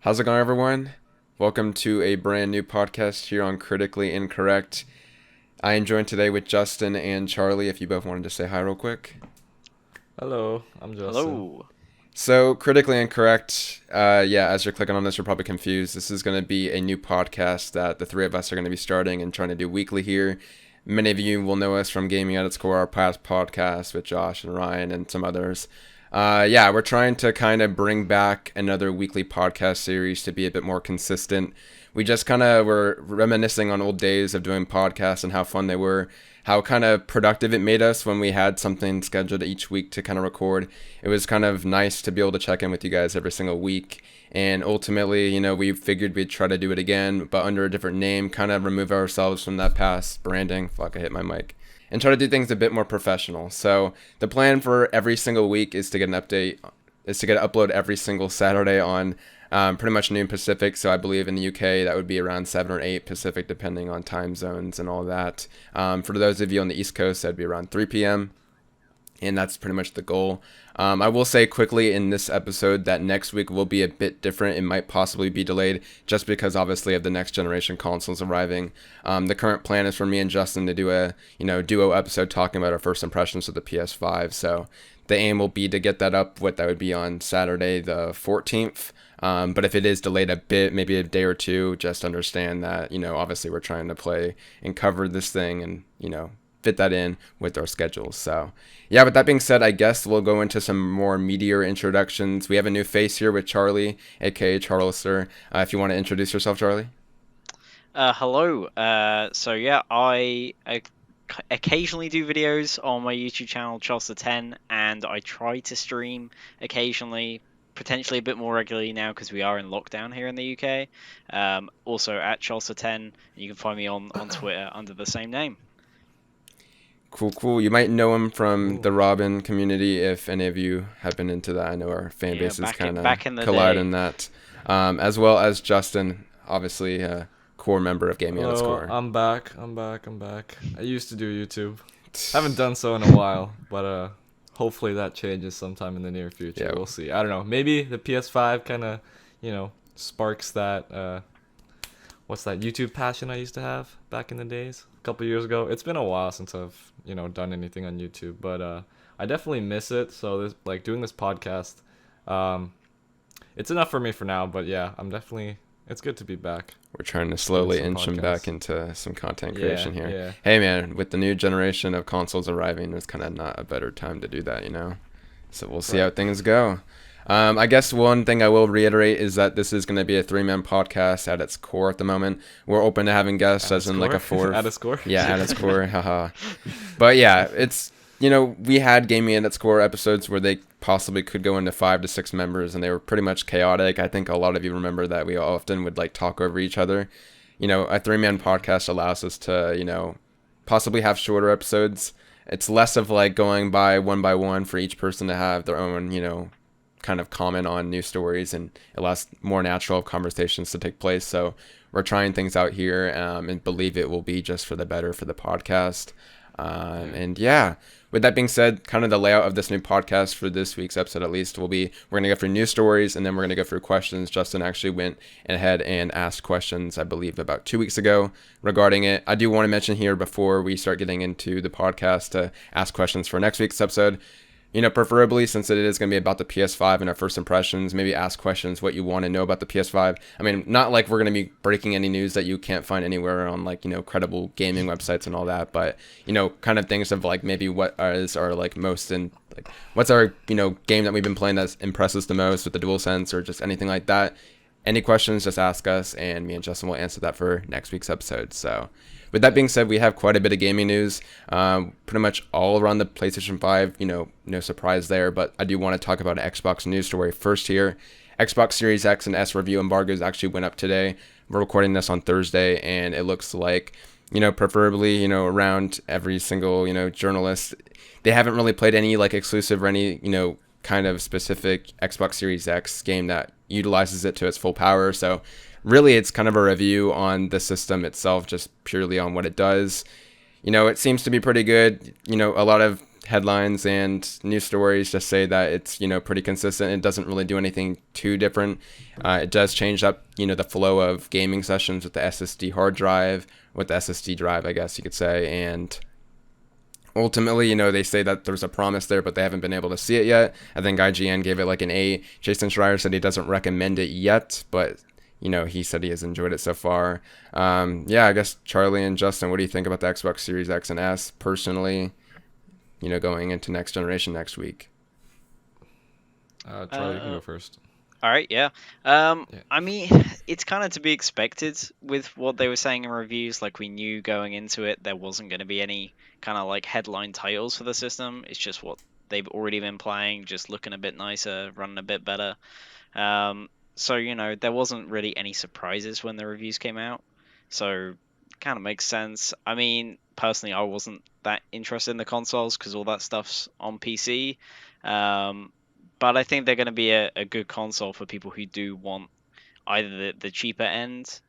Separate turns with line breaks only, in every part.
How's it going, everyone? Welcome to a brand new podcast here on Critically Incorrect. I am joined today with Justin and Charlie, if you both wanted to say hi real quick.
Hello, I'm Justin.
Hello.
So, Critically Incorrect, as you're clicking on this, you're probably confused. This is going to be a new podcast that the three of us are going to be starting and trying to do weekly here. Many of you will know us from Gaming at its Core, our past podcast with Josh and Ryan and some others. We're trying to kind of bring back another weekly podcast series to be a bit more consistent. We just kind of were reminiscing on old days of doing podcasts and how fun they were, how kind of productive it made us when we had something scheduled each week to kind of record. It was kind of nice to be able to check in with you guys every single week. And ultimately, we figured we'd try to do it again, but under a different name, kind of remove ourselves from that past branding. Fuck, I hit my mic. And try to do things a bit more professional. So the plan for every single week is to get an update, is to get an upload every single Saturday on pretty much noon Pacific. So I believe in the UK that would be around 7 or 8 Pacific, depending on time zones and all that. For those of you on the East Coast, that'd be around 3 p.m. And that's pretty much the goal. I will say quickly in this episode that next week will be a bit different. It might possibly be delayed just because obviously of the next generation consoles arriving. The current plan is for me and Justin to do a duo episode talking about our first impressions of the PS5. So the aim will be to get that up. What that would be on Saturday the 14th. But if it is delayed a bit, maybe a day or two, just understand that obviously we're trying to play and cover this thing and fit that in with our schedules. So yeah, with that being said, I guess we'll go into some more meatier introductions. We have a new face here with Charlie, aka Charlister. If you want to introduce yourself, Charlie.
Hello. I occasionally do videos on my YouTube channel, Charles10, and I try to stream occasionally, potentially a bit more regularly now because we are in lockdown here in the UK. Also at Charles10, you can find me on Twitter under the same name.
Cool. You might know him from
Ooh.
the Robin community if any of you have been into that. I know our fan
Yeah,
bases kind of
back in the
collide
day.
in that. As well as Justin, obviously a core member of Gaming at its
Hello,
Core.
I'm back. I used to do YouTube. Haven't done so in a while, but hopefully that changes sometime in the near future.
Yeah.
We'll see. I don't know. Maybe the PS5 kind of, sparks that what's that YouTube passion I used to have back in the days, a couple years ago. It's been a while since I've, done anything on YouTube, but I definitely miss it. So this, like doing this podcast, it's enough for me for now, but yeah, it's good to be back.
We're trying to slowly
some
inch him
podcasts.
back into some content creation here.
Yeah.
Hey man, with the new generation of consoles arriving, there's kind of not a better time to do that, So we'll see how
Right.
things go. I guess one thing I will reiterate is that this is going to be a three-man podcast at its core at the moment. We're open to having guests,
At
as
a
in like a
score?
fourth.
At a score?
Yeah, at its core, haha. But yeah, it's we had Gaming at its Core episodes where they possibly could go into 5 to 6 members, and they were pretty much chaotic. I think a lot of you remember that we often would like talk over each other. A three-man podcast allows us to possibly have shorter episodes. It's less of like going by one for each person to have their own kind of comment on news stories, and it allows more natural conversations to take place. So we're trying things out here, and believe it will be just for the better for the podcast. And yeah, with that being said, kind of the layout of this new podcast for this week's episode, at least, will be we're going to go through news stories, and then we're going to go through questions. Justin actually went ahead and asked questions, I believe, about 2 weeks ago regarding it. I do want to mention here before we start getting into the podcast to ask questions for next week's episode. Preferably, since it is going to be about the PS5 and our first impressions, maybe ask questions what you want to know about the PS5. I mean, not like we're going to be breaking any news that you can't find anywhere on like, credible gaming websites and all that, but, kind of things of like maybe what is our like most in like what's our, game that we've been playing that impresses the most with the DualSense or just anything like that. Any questions, just ask us, and me and Justin will answer that for next week's episode. So with that being said, we have quite a bit of gaming news, pretty much all around the PlayStation 5, no surprise there, but I do want to talk about an Xbox news story first here. Xbox Series X and S review embargoes actually went up today. We're recording this on Thursday, and it looks like, preferably, around every single, journalist, they haven't really played any like exclusive or any, kind of specific Xbox Series X game that utilizes it to its full power. So really, it's kind of a review on the system itself, just purely on what it does. It seems to be pretty good. A lot of headlines and news stories just say that it's, pretty consistent. It doesn't really do anything too different. It does change up, the flow of gaming sessions with the SSD hard drive, with the SSD drive, I guess you could say. And ultimately, they say that there's a promise there, but they haven't been able to see it yet. I think IGN gave it like an A. Jason Schreier said he doesn't recommend it yet, but he said he has enjoyed it so far. Yeah, I guess Charlie and Justin, what do you think about the Xbox Series X and S personally, going into next generation next week?
Charlie, you can go first.
All right, yeah.
Yeah.
I mean, it's kind of to be expected with what they were saying in reviews. Like, we knew going into it there wasn't going to be any kind of like headline titles for the system. It's just what they've already been playing, just looking a bit nicer, running a bit better. So, there wasn't really any surprises when the reviews came out. So, kind of makes sense. I mean, personally, I wasn't that interested in the consoles because all that stuff's on PC. But I think they're going to be a good console for people who do want either the cheaper end,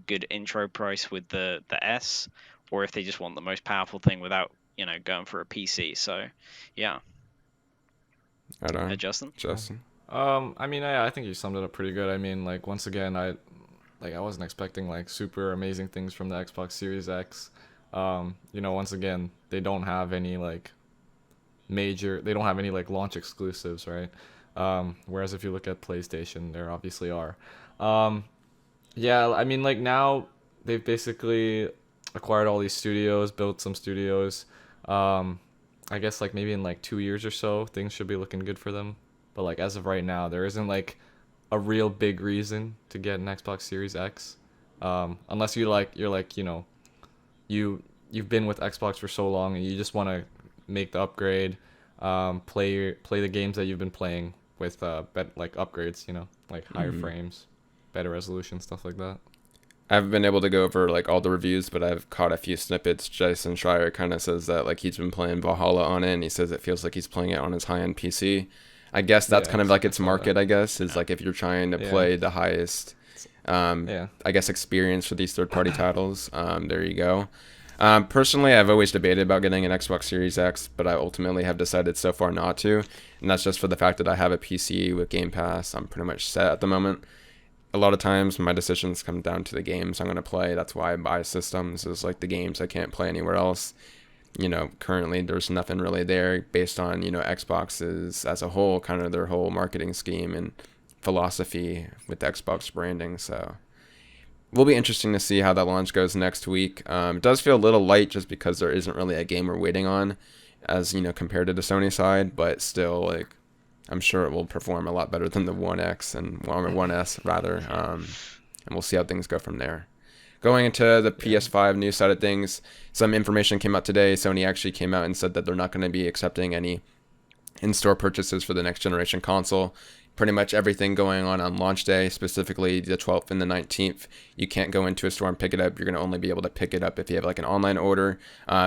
good intro price with the S, or if they just want the most powerful thing without, going for a PC. So, yeah.
Right on.
Justin?
I mean, I think you summed it up pretty good. I mean, like, once again, I wasn't expecting like super amazing things from the Xbox Series X. Once again, they don't have any like launch exclusives, right? Whereas if you look at PlayStation, there obviously are. Yeah, I mean, like, now they've basically acquired all these studios, built some studios. I guess like maybe in like 2 years or so, things should be looking good for them. But like as of right now, there isn't like a real big reason to get an Xbox Series X, unless you've been with Xbox for so long and you just want to make the upgrade, play the games that you've been playing with like upgrades, like higher frames, better resolution, stuff like that.
I haven't been able to go over like all the reviews, but I've caught a few snippets. Jason Schreier kind of says that like he's been playing Valhalla on it, and he says it feels like he's playing it on his high-end PC. I guess that's kind of like its market, I guess, is like if you're trying to play the highest, I guess, experience for these third-party titles. There you go. Personally, I've always debated about getting an Xbox Series X, but I ultimately have decided so far not to, and that's just for the fact that I have a PC with Game Pass. I'm pretty much set at the moment. A lot of times my decisions come down to the games I'm going to play. That's why I buy systems, is like the games I can't play anywhere else. Currently there's nothing really there based on, Xbox's as a whole, kind of their whole marketing scheme and philosophy with Xbox branding. So will be interesting to see how that launch goes next week. It does feel a little light just because there isn't really a game we're waiting on, as compared to the Sony side, but still, like, I'm sure it will perform a lot better than the One X and One S rather, and we'll see how things go from there. Going into the PS5 news side of things, some information came out today. Sony actually came out and said that they're not going to be accepting any in-store purchases for the next generation console. Pretty much everything going on launch day, specifically the 12th and the 19th, you can't go into a store and pick it up. You're going to only be able to pick it up if you have like an online order.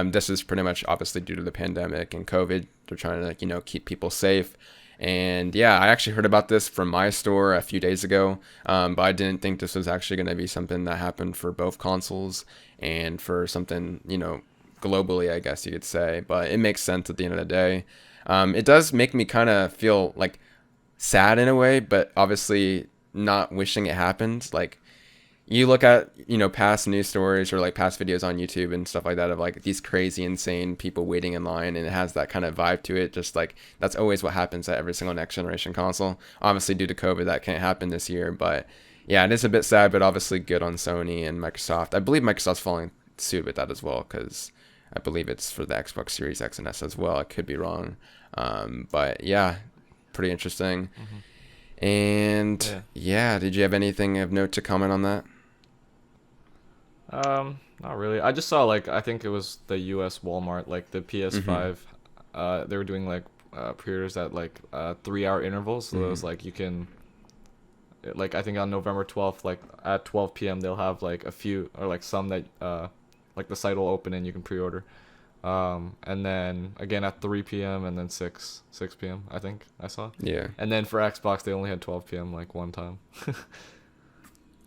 This is pretty much obviously due to the pandemic and COVID. They're trying to keep people safe. And yeah, I actually heard about this from my store a few days ago, but I didn't think this was actually going to be something that happened for both consoles and for something, globally, I guess you could say. But it makes sense at the end of the day. It does make me kind of feel like sad in a way, but obviously not wishing it happened. Like, you look at, past news stories or like past videos on YouTube and stuff like that of like these crazy, insane people waiting in line, and it has that kind of vibe to it. Just like that's always what happens at every single next generation console. Obviously, due to COVID, that can't happen this year, but yeah, it is a bit sad, but obviously good on Sony and Microsoft. I believe Microsoft's following suit with that as well, because I believe it's for the Xbox Series X and S as well. I could be wrong, but yeah, pretty interesting. And yeah, did you have anything of note to comment on that?
Not really. I just saw like I think it was the U.S. Walmart, like the PS5. They were doing like pre-orders at like 3-hour intervals. So it was like you can, like I think on November 12th, like at 12 p.m. they'll have like a few or like some that like the site will open and you can pre-order. And then again at 3 p.m. and then 6 p.m. I think I saw.
Yeah.
And then for Xbox they only had 12 p.m. like one time.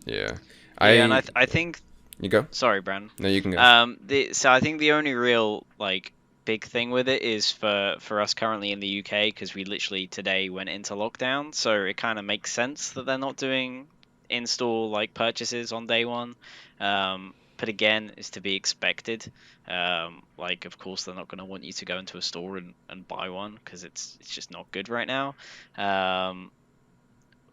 Yeah.
And I think.
You go.
Sorry, Brandon.
No, you can go.
So I think the only real like big thing with it is for us currently in the UK, because we literally today went into lockdown, so it kind of makes sense that they're not doing in-store like purchases on day one. But again, it's to be expected. Like, of course, they're not going to want you to go into a store and buy one, because it's just not good right now.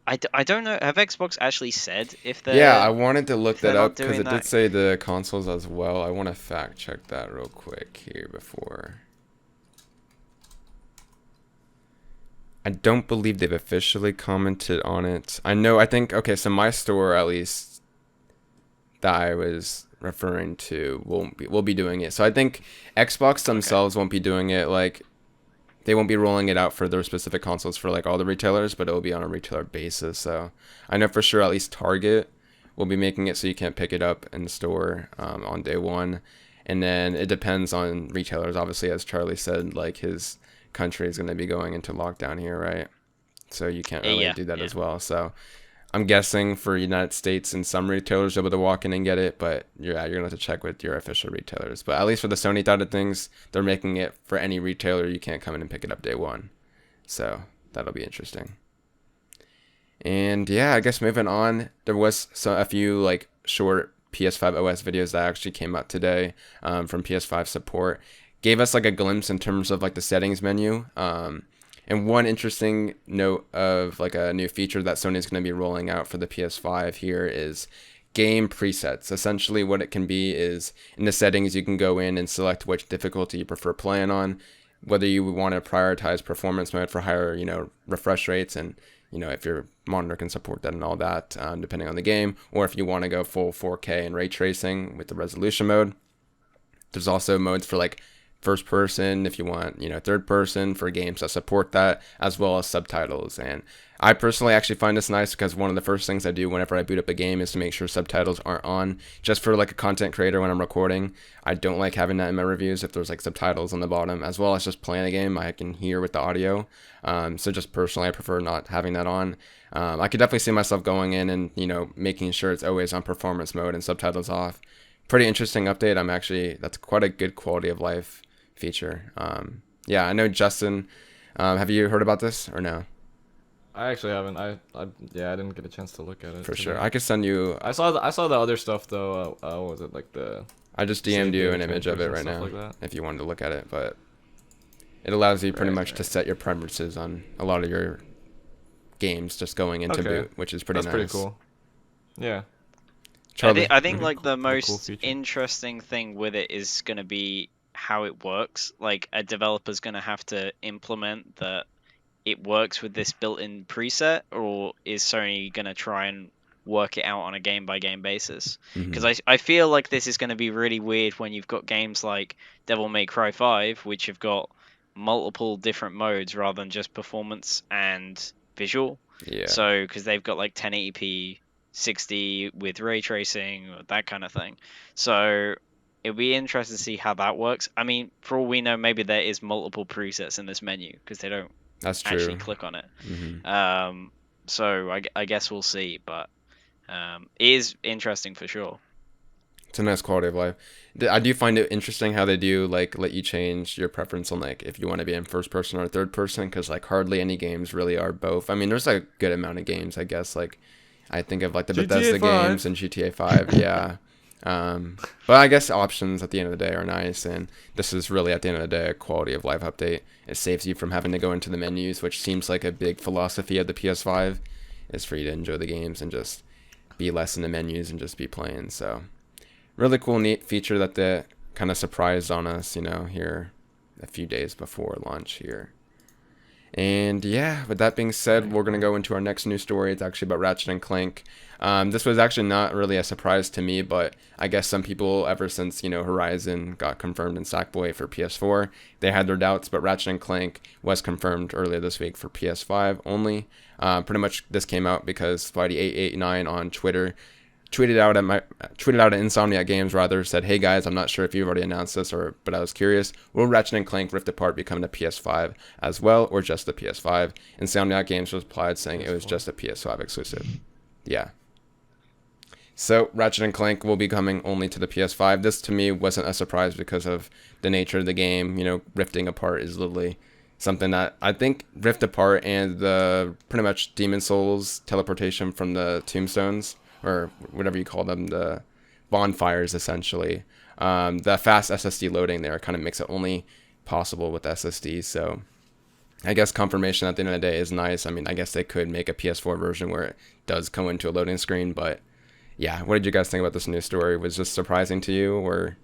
I don't know. Have Xbox actually said if
Yeah, I
they're
wanted to look
if they're
that up
not
because
doing
it did
that?
say the consoles as well. I want to fact check that real quick here before. I don't believe they've officially commented on it. I think, okay, so my store, at least, that I was referring to, will be doing it. So I think Xbox themselves won't be doing it, like, they won't be rolling it out for their specific consoles for like all the retailers, but it will be on a retailer basis. So I know for sure at least Target will be making it so you can't pick it up in the store on day one. And then it depends on retailers. Obviously, as Charlie said, like his country is going to be going into lockdown here, right? So you can't really
Yeah,
do that
yeah.
as well. So I'm guessing for United States and some retailers are able to walk in and get it, but you're gonna have to check with your official retailers. But at least for the Sony side of things, they're making it for any retailer. You can't come in and pick it up day one, so that'll be interesting. And yeah, I guess moving on, there was a few like short PS5 OS videos that actually came out today from PS5 support. Gave us like a glimpse in terms of like the settings menu. And one interesting note of like a new feature that Sony is going to be rolling out for the PS5 here is game presets. Essentially what it can be is in the settings you can go in and select which difficulty you prefer playing on, whether you want to prioritize performance mode for higher, refresh rates, and if your monitor can support that and all that, depending on the game, or if you want to go full 4K and ray tracing with the resolution mode. There's also modes for like first person if you want, third person for games that support that, as well as subtitles. And I personally actually find this nice because one of the first things I do whenever I boot up a game is to make sure subtitles aren't on. Just for like a content creator when I'm recording, I don't like having that in my reviews if there's like subtitles on the bottom, as well as just playing a game I can hear with the audio. So just personally I prefer not having that on. I could definitely see myself going in and making sure it's always on performance mode and subtitles off. Pretty interesting update. That's quite a good quality of life feature. Yeah, I know Justin. Have you heard about this or no?
I actually haven't. Yeah, I didn't get a chance to look at it
For
today.
sure, I could send you.
I saw the other stuff though. What was it like the?
I just
save
DM'd you
data
an image of it
transfers
right
and
now
stuff like that?
if you wanted to look at it, but it allows you pretty much to
Right.
set your preferences on a lot of your games just going into
Okay.
boot, which is pretty
That's
nice.
pretty cool. Yeah.
Charlie.
I think
Mhm.
like the
Cool
most
feature.
interesting thing with it is going to be how it works. Like a developer's going to have to implement that it works with this built-in preset, or is Sony going to try and work it out on a game-by-game basis? Because
Mhm.
I feel like this is going to be really weird when you've got games like Devil May Cry 5, which have got multiple different modes rather than just performance and visual.
Yeah.
So, because they've got like 1080p 60 with ray tracing, or that kind of thing. So, it'll be interesting to see how that works. I mean, for all we know, maybe there is multiple presets in this menu because they don't
That's
actually
true.
click on it.
Hmm.
So I guess we'll see, but it is interesting for sure.
It's a nice quality of life. I do find it interesting how they do like let you change your preference on like if you want to be in first person or third person, because like hardly any games really are both. I mean, there's a good amount of games, I guess. Like I think of like the
GTA
Bethesda
5.
games and GTA 5. Yeah. But I guess options at the end of the day are nice, and this is really at the end of the day a quality of life update. It saves you from having to go into the menus, which seems like a big philosophy of the PS5, is for you to enjoy the games and just be less in the menus and just be playing. So really cool, neat feature that they kind of surprised on us, here a few days before launch here. And yeah, with that being said, we're going to go into our next news story. It's actually about Ratchet and Clank. This was actually not really a surprise to me, but I guess some people, ever since, Horizon got confirmed in Sackboy for PS4, they had their doubts, but Ratchet and Clank was confirmed earlier this week for PS5 only. Pretty much this came out because Spidey889 on Twitter tweeted out at Insomniac Games rather, said, "Hey guys, I'm not sure if you've already announced this but I was curious. Will Ratchet and Clank Rift Apart be coming to PS5 as well, or just the PS5?" Insomniac Games replied saying it was just a PS5 exclusive. Yeah. So Ratchet and Clank will be coming only to the PS5. This to me wasn't a surprise because of the nature of the game. You know, rifting apart is literally something that I think Rift Apart and the pretty much Demon Souls teleportation from the tombstones or whatever you call them, the bonfires essentially. The fast SSD loading there kind of makes it only possible with SSD. So I guess confirmation at the end of the day is nice. I mean, I guess they could make a PS4 version where it does come into a loading screen, but yeah, what did you guys think about this news story? Was this surprising to you or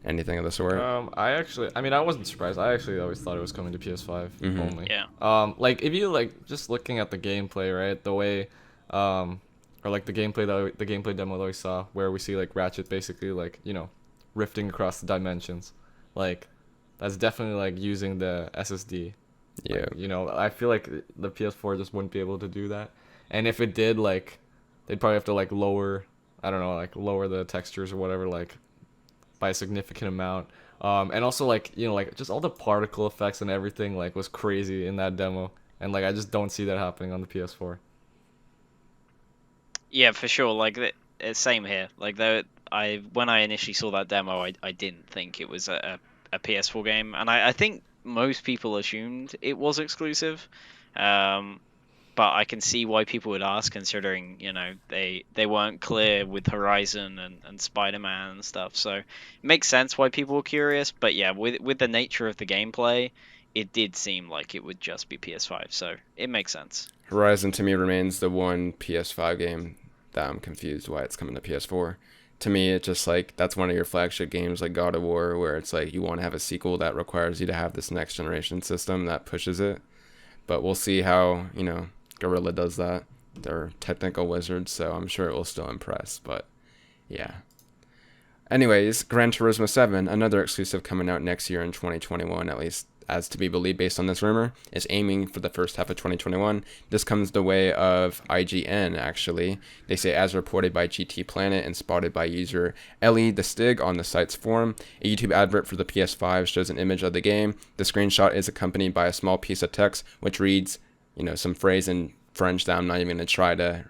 anything of the sort?
I mean, I wasn't surprised. I actually always thought it was coming to PS5
Mhm.
only.
Yeah.
Like if you like just looking at the gameplay, right? The way, or like the gameplay the gameplay demo that we saw, where we see like Ratchet basically like rifting across the dimensions, like that's definitely like using the SSD.
Yeah.
I feel like the PS4 just wouldn't be able to do that, and if it did, like they'd probably have to like lower, I don't know, like lower the textures or whatever, like by a significant amount. And also like like just all the particle effects and everything like was crazy in that demo, and like I just don't see that happening on the PS4.
Yeah, for sure. Like same here. Like though when I initially saw that demo, I didn't think it was a PS4 game, and I think most people assumed it was exclusive. Um, but I can see why people would ask, considering they weren't clear with Horizon and Spider-Man and stuff. So it makes sense why people were curious. But yeah, with the nature of the gameplay, it did seem like it would just be PS5. So it makes sense.
Horizon to me remains the one PS5 game that I'm confused why it's coming to PS4. To me, it's just like that's one of your flagship games like God of War, where it's like you want to have a sequel that requires you to have this next generation system that pushes it. But we'll see how, Gorilla does that. They're technical wizards, so I'm sure it will still impress. But yeah. Anyways, Gran Turismo 7, another exclusive coming out next year in 2021, at least as to be believed based on this rumor, is aiming for the first half of 2021. This comes the way of IGN, actually. They say, as reported by GT Planet and spotted by user Ellie the Stig on the site's forum, a YouTube advert for the PS5 shows an image of the game. The screenshot is accompanied by a small piece of text which reads, some phrase in French that I'm not even going to try to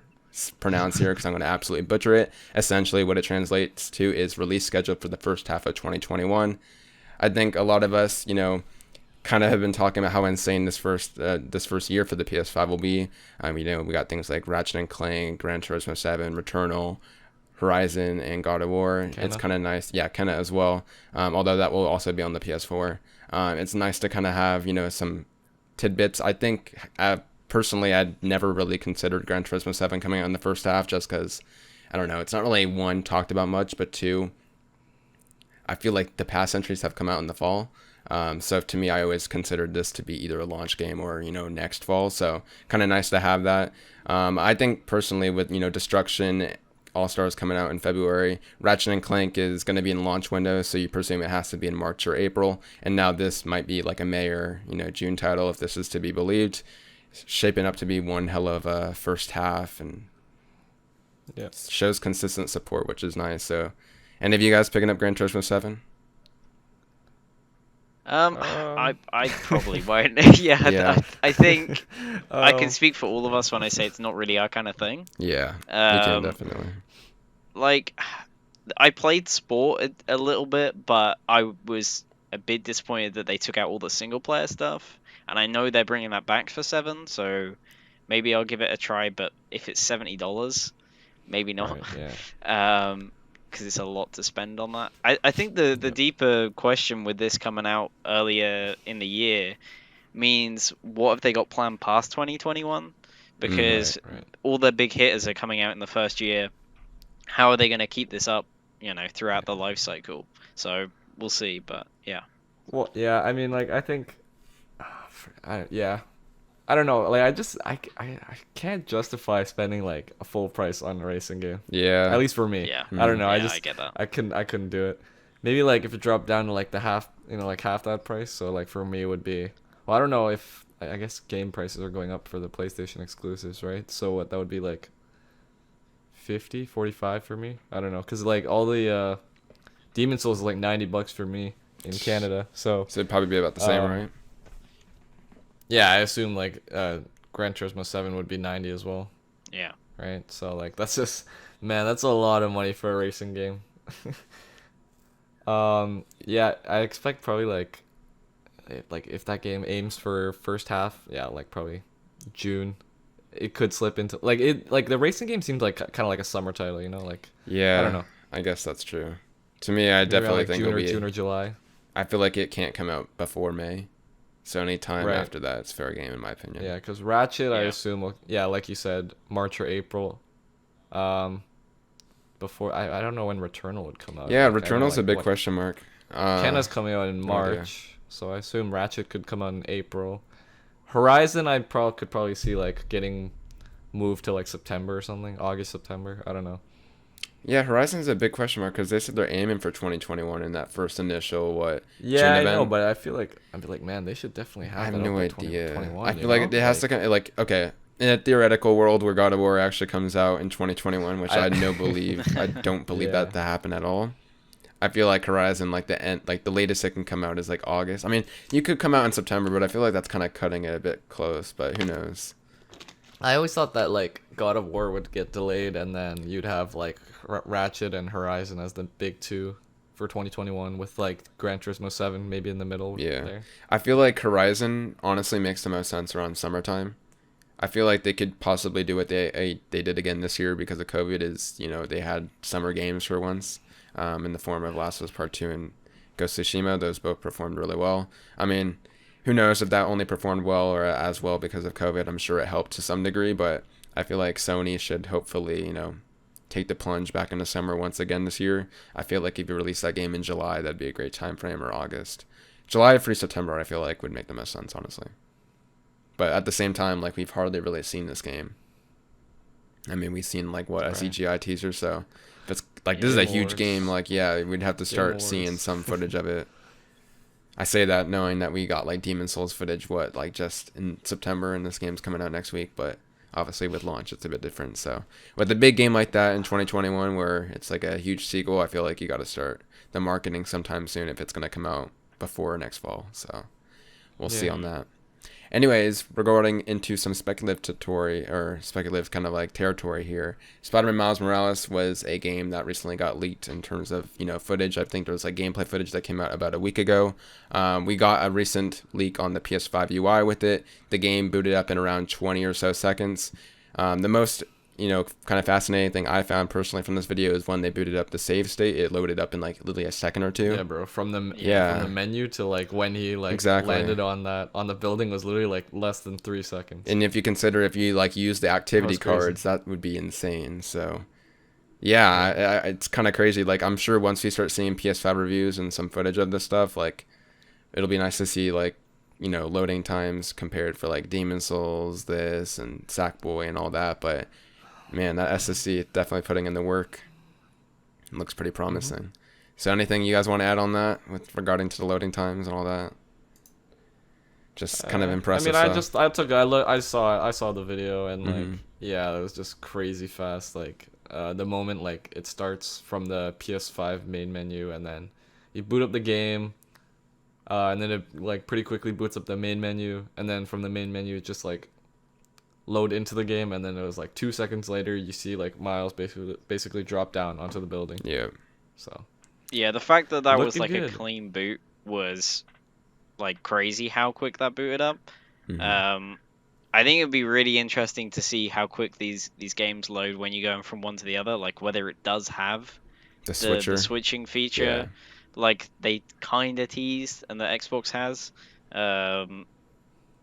pronounce here because I'm going to absolutely butcher it. Essentially, what it translates to is release scheduled for the first half of 2021. I think a lot of us, kind of have been talking about how insane this first year for the PS5 will be. We got things like Ratchet and Clank, Gran Turismo 7, Returnal, Horizon, and God of War.
Kenna.
It's kind of nice. Yeah, Kenna as well. Although that will also be on the PS4. It's nice to kind of have, some tidbits. I think personally, I'd never really considered Gran Turismo 7 coming out in the first half just because, I don't know, it's not really, one, talked about much, but two, I feel like the past entries have come out in the fall. So to me, I always considered this to be either a launch game or, next fall. So kind of nice to have that. I think personally with, Destruction All-Stars coming out in February, Ratchet and Clank is going to be in launch window. So you presume it has to be in March or April. And now this might be like a May or, June title if this is to be believed. Shaping up to be one hell of a first half and shows consistent support, which is nice. So, and have you guys picking up Gran Turismo 7?
I probably won't.
Yeah.
I think I can
Um,
speak for all of us when I say it's not really our kind of thing.
Yeah, you can
Um,
definitely.
like I played sport a little bit, but I was a bit disappointed that they took out all the single player stuff. And I know they're bringing that back for 7, so maybe I'll give it a try. But if it's $70, maybe not.
right, yeah.
Because it's a lot to spend on that. I think the deeper question with this coming out earlier in the year means what have they got planned past 2021? Because
Right.
all their big hitters are coming out in the first year. How are they going to keep this up, throughout the life cycle? So we'll see. But yeah,
Well, yeah. I mean, like I think, yeah. I don't know. Like I can't justify spending like a full price on a racing game.
Yeah.
At least for me.
yeah,
I don't know.
yeah, I get that.
I couldn't do it. Maybe like if it dropped down to like the half, like half that price. So like for me it would be, well, I don't know if I guess game prices are going up for the PlayStation exclusives, right? So what that would be like 50, 45 for me. I don't know, cuz like all the Demon Souls is like $90 for me in Canada. So
So it'd probably be about the same,
Um,
right?
yeah, I assume like Gran Turismo 7 would be 90 as well.
Yeah.
right? So like that's just, man, that's a lot of money for a racing game. Yeah, I expect probably if that game aims for first half, yeah, like probably June. It could slip into like the racing game seems like kind of like a summer title, you know, like I don't
Yeah,
know,
I guess that's true. To me, I
maybe around
definitely
like
think
June
it'll
or
be.
June or July.
I feel like it can't come out before May. So any time
Right.
after that, it's fair game in my opinion.
Yeah, because Ratchet, I
Yeah.
assume, yeah, like you said, March or April. Um, before I don't know when Returnal would come out.
Yeah,
Like I know
Returnal's a
like
big
what
question mark.
Kenna's coming out in
no idea.
March, so I assume Ratchet could come out in April. Horizon, I could probably see like getting moved to like September or something, August, September. I don't know.
Yeah, Horizon's a big question mark because they said they're aiming for 2021 in that first initial
Yeah,
June
I
event.
know, but I feel like man, they should definitely
I
have
have
that out
no
by
idea.
2021.
I
You
feel like
know?
it has to kind of like okay, in a theoretical world where God of War actually comes out in 2021, which I don't believe
Yeah.
that to happen at all. I feel like Horizon, like the end, like the latest it can come out is like August. I mean, you could come out in September, but I feel like that's kind of cutting it a bit close. But who knows?
I always thought that like God of War would get delayed, and then you'd have like Ratchet and Horizon as the big two for 2021, with like Gran Turismo 7 maybe in the middle.
Yeah,
There.
I feel like Horizon honestly makes the most sense around summertime. I feel like they could possibly do what they did again this year because of COVID. Is they had summer games for once, in the form of Last of Us Part 2 and Ghost of Tsushima. Those both performed really well. I mean, who knows if that only performed well or as well because of COVID. I'm sure it helped to some degree, but I feel like Sony should hopefully, take the plunge back into summer once again this year. I feel like if you release that game in July, that'd be a great time frame, or August. July through September, I feel like would make the most sense, honestly. But at the same time, like we've hardly really seen this game. I mean, we've seen like a
Right.
CGI teaser, so if it's like this is
Game
a huge
Awards.
game, like yeah, we'd have to start
Awards.
seeing some footage of it. I say that knowing that we got like Demon Souls footage, just in September, and this game's coming out next week, but obviously with launch it's a bit different. So with a big game like that in 2021 where it's like a huge sequel, I feel like you got to start the marketing sometime soon if it's going to come out before next fall. So we'll see
Yeah.
on that. Anyways, regarding into some speculative kind of like territory here. Spider-Man Miles Morales was a game that recently got leaked in terms of, footage. I think there was like gameplay footage that came out about a week ago. We got a recent leak on the PS5 UI with it. The game booted up in around 20 or so seconds. The most kind of fascinating thing I found personally from this video is when they booted up the save state, it loaded up in like literally a second or two.
Yeah, bro. From the
Yeah.
menu to like when he like
Exactly.
landed on the building was literally like less than 3 seconds.
And if you consider if you like use the activity
That was crazy.
cards, that would be insane. So, yeah, it's kind of crazy. Like I'm sure once we start seeing PS5 reviews and some footage of this stuff, like it'll be nice to see like loading times compared for like Demon Souls, this and Sackboy and all that. But man, that SSC is definitely putting in the work. It looks pretty promising.
Mm-hmm.
So anything you guys want to add on that with regarding to the loading times and all that? Just kind of impressive
I mean,
stuff.
I saw the video, and like
Mhm.
yeah, it was just crazy fast. Like the moment like it starts from the PS5 main menu, and then you boot up the game, and then it like pretty quickly boots up the main menu, and then from the main menu it just like load into the game, and then it was like 2 seconds later you see like Miles basically drop down onto the building.
Yeah.
So
Yeah, the fact that was
Looking
like a
good.
clean boot was like crazy how quick that booted up.
Mhm.
I think it'd be really interesting to see how quick these games load when you're going from one to the other, like whether it does have
The
the
switcher.
switching feature,
Yeah.
like they kind of teased and the Xbox has.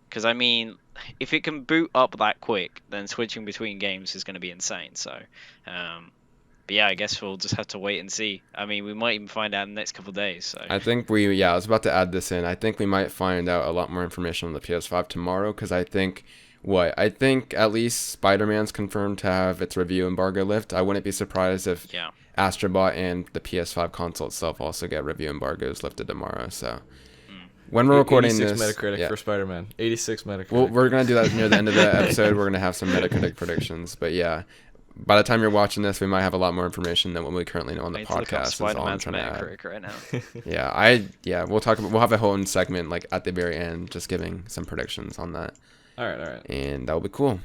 Because I mean, if it can boot up that quick, then switching between games is going to be insane. So, but yeah, I guess we'll just have to wait and see. I mean, we might even find out in the next couple of days. So
I think I was about to add this in. I think we might find out a lot more information on the PS5 tomorrow because I think at least Spider-Man's confirmed to have its review embargo lift. I wouldn't be surprised if
yeah,
Astrobot and the PS5 console itself also get review embargoes lifted tomorrow. So
Mm.
when we're recording
86
this,
Metacritic
yeah.
for Spider-Man. 86 Metacritic.
Well, we're gonna do that near the end of the episode. We're gonna have some Metacritic predictions, but yeah, by the time you're watching this, we might have a lot more information than what we currently know on the
I need to look up
podcast. Is all I'm
Spider-Man's
trying to add.
Metacritic right now.
We'll have a whole segment like at the very end, just giving some predictions on that,
All right.
and that'll be cool.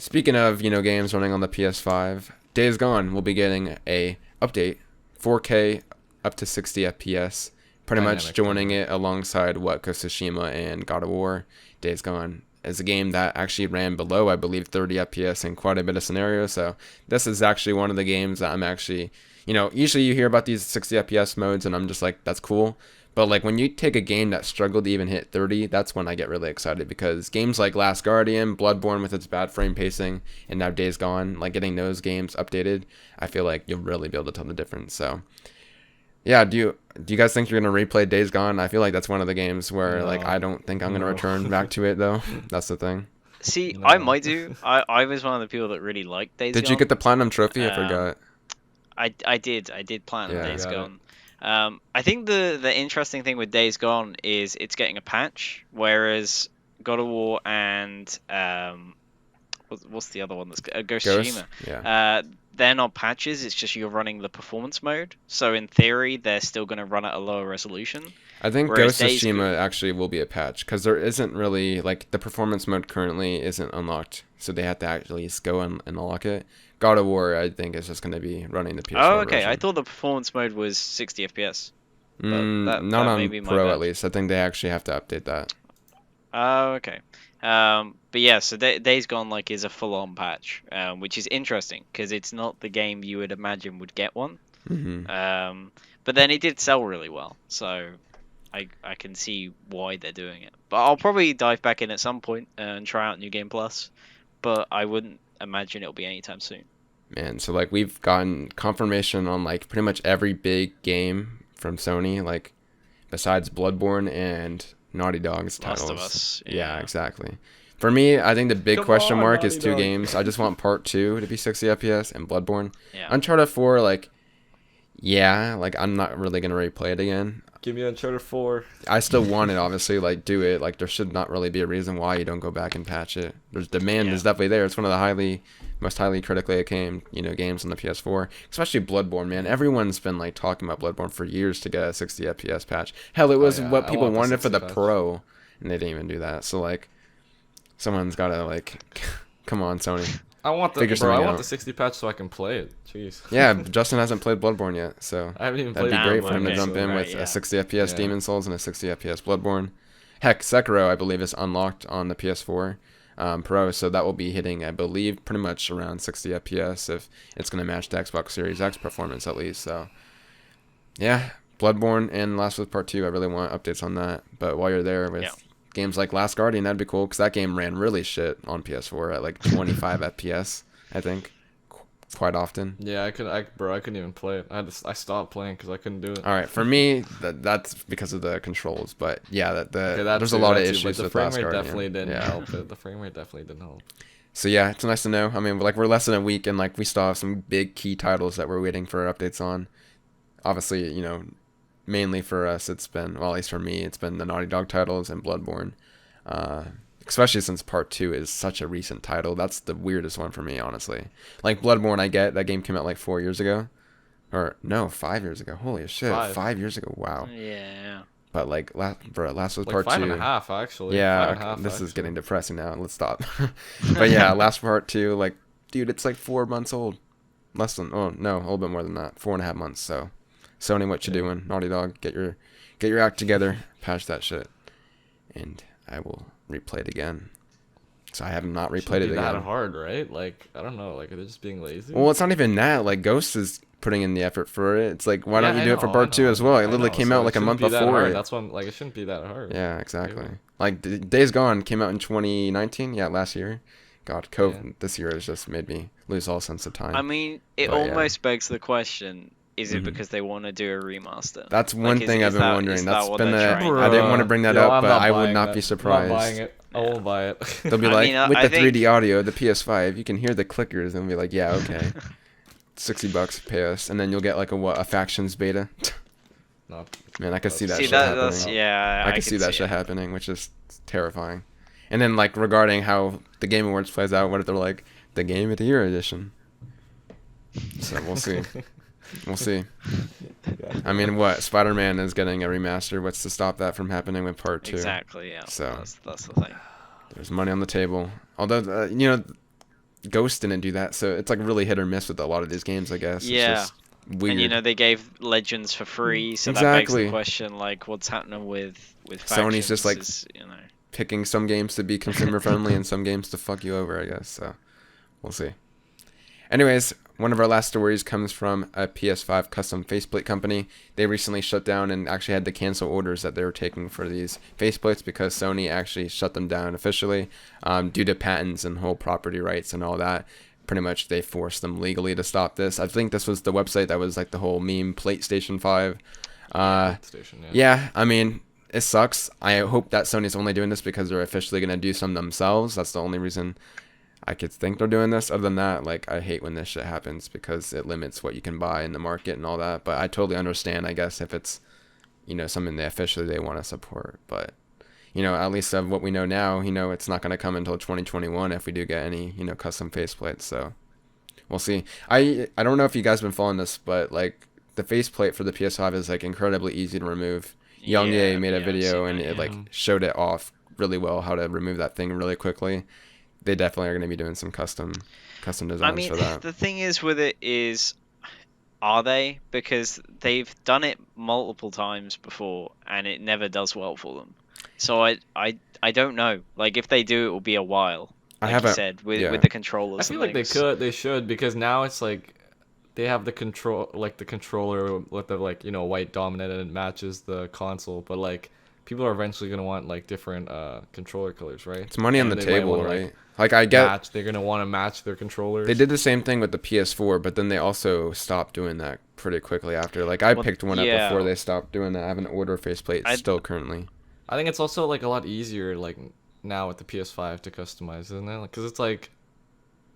Speaking of, games running on the PS5, Days Gone will be getting a update, 4K up to 60 FPS, pretty much
Dynamic
joining
range.
it alongside what Ghost of Tsushima and God of War. Days Gone is a game that actually ran below, I believe, 30 FPS in quite a bit of scenarios. So this is actually one of the games that I'm actually, usually you hear about these 60 FPS modes, and I'm just like, that's cool. But like when you take a game that struggled to even hit 30, that's when I get really excited, because games like Last Guardian, Bloodborne with its bad frame pacing, and now Days Gone, like getting those games updated, I feel like you'll really be able to tell the difference. So yeah, do you guys think you're gonna replay Days Gone? I feel like that's one of the games where like
No.
I don't think I'm gonna
No.
return back to it though. That's the thing.
See, I
No.
might do. I was one of the people that really liked Days
Did
Gone.
you get the platinum trophy? I
Um,
forgot.
I did Platinum
Yeah.
Days
Got it.
Gone. I think the interesting thing with Days Gone is it's getting a patch, whereas God of War and what's the other one that's Ghost of
Ghost?
Tsushima.
Yeah.
They're not patches. It's just you're running the performance mode. So in theory, they're still going to run at a lower resolution.
I think
Whereas
Ghost of
Days
Tsushima
Gone-
actually will be a patch, because there isn't really like the performance mode currently isn't unlocked, so they have to actually go and unlock it. God of War, I think, is just going to be running the PS4
Oh, okay.
version.
I thought the performance mode was 60 FPS. But that
Not
may
on
be my
Pro
bad.
at least. I think they actually have to update that.
Oh, okay. But yeah, so Days Gone like is a full-on patch, which is interesting because it's not the game you would imagine would get one.
hmm
But then it did sell really well, so I can see why they're doing it. But I'll probably dive back in at some point and try out New Game Plus, but I wouldn't imagine it'll be anytime soon.
Man, so like we've gotten confirmation on like pretty much every big game from Sony, like besides Bloodborne and Naughty Dog's
Last
titles.
of Us,
Yeah,
yeah.
exactly. For me, I think the big
Come
question
on,
mark is
Naughty
two
Dog.
games. I just want Part 2 to be 60 FPS and Bloodborne.
Yeah.
Uncharted 4, like, yeah, like I'm not really gonna replay it again.
Give me Uncharted 4.
I still want it, obviously, like do it. Like there should not really be a reason why you don't go back and patch it. There's demand
Yeah.
is definitely there. It's one of the most highly critically acclaimed, games on the PS4, especially Bloodborne, man. Everyone's been like talking about Bloodborne for years to get a 60 FPS patch. Hell, it was
yeah,
what
I
people
want the
wanted for
60
the
patch.
Pro, and they didn't even do that. So like, someone's gotta like, come on, Sony.
I want the
Figure
bro. I
something
want
out.
the 60 patch so I can play it. Jeez.
Yeah, Justin hasn't played Bloodborne yet, so
I haven't even
that'd
played
be
Damn,
great for him to
okay.
jump in
Right,
with
yeah.
a 60 FPS
Yeah.
Demon Souls and a 60 FPS Bloodborne. Heck, Sekiro, I believe, is unlocked on the PS4 Pro, so that will be hitting, I believe, pretty much around 60 FPS if it's going to match the Xbox Series X performance at least. So, yeah, Bloodborne and Last of Us Part 2, I really want updates on that. But while you're there with
Yeah.
games like Last Guardian, that'd be cool, because that game ran really shit on PS4 at like 25 FPS, I think, quite often.
Yeah, I couldn't even play it. I stopped playing because I couldn't do it.
All right, for me, that's because of the controls, but yeah,
Okay, that
there's
too,
a lot
that
of
too,
issues
but the
with
frame
Last
rate
Guardian.
definitely didn't
Yeah.
help. The frame rate definitely didn't help.
So yeah, it's nice to know. I mean, like we're less than a week, and like we still have some big key titles that we're waiting for updates on. Obviously, mainly for us, it's been, well, at least for me, it's been the Naughty Dog titles and Bloodborne. Especially since Part 2 is such a recent title. That's the weirdest one for me, honestly. Like Bloodborne, I get that game came out like 4 years ago. Or no, 5 years ago. Holy shit, 5 years ago. Wow.
Yeah.
But like Last was
Like
Part 2.
5.5 actually.
Yeah,
5.5,
this is
actually.
getting depressing now. Let's stop. But yeah, Last Part 2, like, dude, it's like 4 months old. A little bit more than that. 4.5 months. So, Sony, what you
Yeah.
doing? Naughty Dog, get your act together, patch that shit, and I will replay it again. So I have not replayed
Shouldn't
it
be that
again.
hard, right? Like, I don't know. Like, are they just being lazy?
Well, it's not even that. Like, Ghost is putting in the effort for it. It's like, why
Yeah,
don't you
I
do it for
know,
Part
I
2
know,
as well? It
I
literally
know,
came
so
out
it
like a
shouldn't
month
be that
before
hard.
it.
That's why like it shouldn't be that hard.
Yeah, exactly.
Really.
Like Days Gone came out in 2019. Yeah, last year. God, COVID
Yeah.
this year has just made me lose all sense of time.
I mean, it
But, yeah.
almost begs the question: is it
Mhm.
because they want to do a remaster?
That's
Like,
one
is-
thing
is
I've been
that-
wondering.
is
That's
that what
been
they're
a.
trying to
I didn't
do?
want to bring that
Yo,
up,
I'm
but
not
I would
buying
not
that.
be
I'm
surprised.
not buying it. I won't buy it.
They'll be
I
like,
mean,
with
I
the
think-
3D audio, the PS5, you can hear the clickers, and they'll be like, yeah, okay, $60, pay us, and then you'll get like a factions beta.
No.
Man, I could see that
See
shit
that?
happening.
That's yeah.
I could see that shit happening, which is terrifying. And then like regarding how the Game Awards plays out, what if they're like the Game of the Year edition? So we'll see. We'll see. I mean, what Spider-Man is getting a remaster. What's to stop that from happening with Part 2?
Exactly. Yeah.
So-
That's the thing.
There's money on the table. Although Ghost didn't do that, so it's like really hit or miss with a lot of these games, I guess.
Yeah.
It's just weird.
And you know they gave Legends for free, so that begs the
Exactly.
question, like, what's happening with
Sony's just
factions?
like
Is, you know.
picking some games to be consumer friendly and some games to fuck you over, I guess. So we'll see. Anyways, one of our last stories comes from a PS5 custom faceplate company. They recently shut down and actually had to cancel orders that they were taking for these faceplates because Sony actually shut them down officially due to patents and whole property rights and all that. Pretty much they forced them legally to stop this. I think this was the website that was like the whole meme PlayStation 5.
Station,
Yeah, I mean, it sucks. I hope that Sony's only doing this because they're officially going to do some themselves. That's the only reason I could think they're doing this. Other than that, like, I hate when this shit happens because it limits what you can buy in the market and all that. But I totally understand, I guess, if it's, something they officially want to support. But, at least of what we know now, it's not going to come until 2021 if we do get any, custom faceplates. So we'll see. I don't know if you guys have been following this, but, like, the faceplate for the PS5 is, like, incredibly easy to remove. Young Ye made a video and it, like, showed it off really well how to remove that thing really quickly. They definitely are going to be doing some custom designs for that.
The thing is with it is, are they? Because they've done it multiple times before, and it never does well for them. So I don't know. Like, if they do, it will be a while. Like you said, with the controllers.
I feel like they should, because now it's like they have the controller with the white dominant and it matches the console, but like people are eventually gonna want like different controller colors, right?
It's money on the table, right? Like I get
they're gonna want to match their controllers.
They did the same thing with the PS4, but then they also stopped doing that pretty quickly after. Like I picked one up before they stopped doing that. I have an order faceplate still currently.
I think it's also like a lot easier like now with the PS5 to customize, isn't it? Because it's like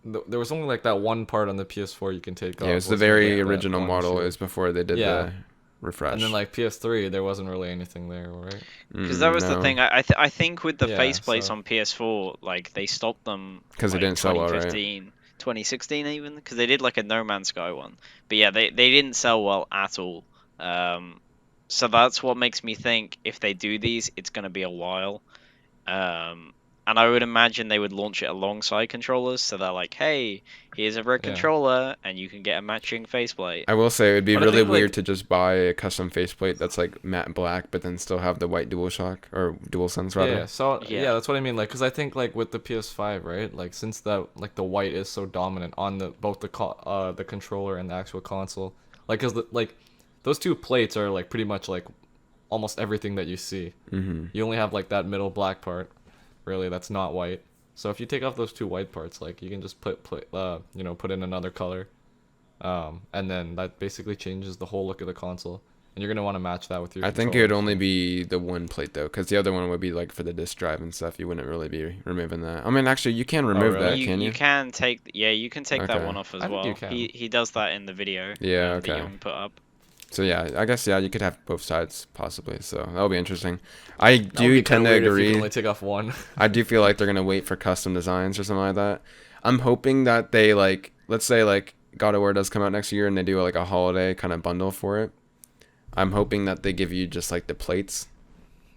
there was only like that one part on the PS4 you can take off.
Yeah, it was the very original model. It was before they did the refresh.
And then like PS3, there wasn't really anything there, right?
Because that was the thing. I think with the faceplates on PS4, like they stopped them
because they didn't sell well, right?
2016 even, because they did like a No Man's Sky one. But yeah, they didn't sell well at all. So that's what makes me think if they do these, it's gonna be a while. And I would imagine they would launch it alongside controllers, so they're like, hey, here's a red controller, and you can get a matching faceplate.
I will say it would be really weird to just buy a custom faceplate that's like matte black, but then still have the white DualShock, or DualSense rather.
Yeah, so that's what I mean. Like, because I think like with the PS5, right? Like, since the white is so dominant on both the controller and the actual console, like, because those two plates are like pretty much like almost everything that you see.
Mm-hmm.
You only have like that middle black part. Really, that's not white. So if you take off those two white parts, like you can just put in another color, and then that basically changes the whole look of the console. And you're gonna want to match that with your.
I think it would only be the one plate though, because the other one would be like for the disc drive and stuff. You wouldn't really be removing that. I mean, actually, you can remove that, can you?
You can take that one off as well.
You can.
He does that in the video.
Yeah. Okay.
That you can put up.
So yeah, I guess you could have both sides possibly. So that'll be interesting. I do tend to agree.
If you can only take off one.
I do feel like they're gonna wait for custom designs or something like that. I'm hoping that they let's say like God of War does come out next year and they do like a holiday kind of bundle for it. I'm hoping that they give you just like the plates,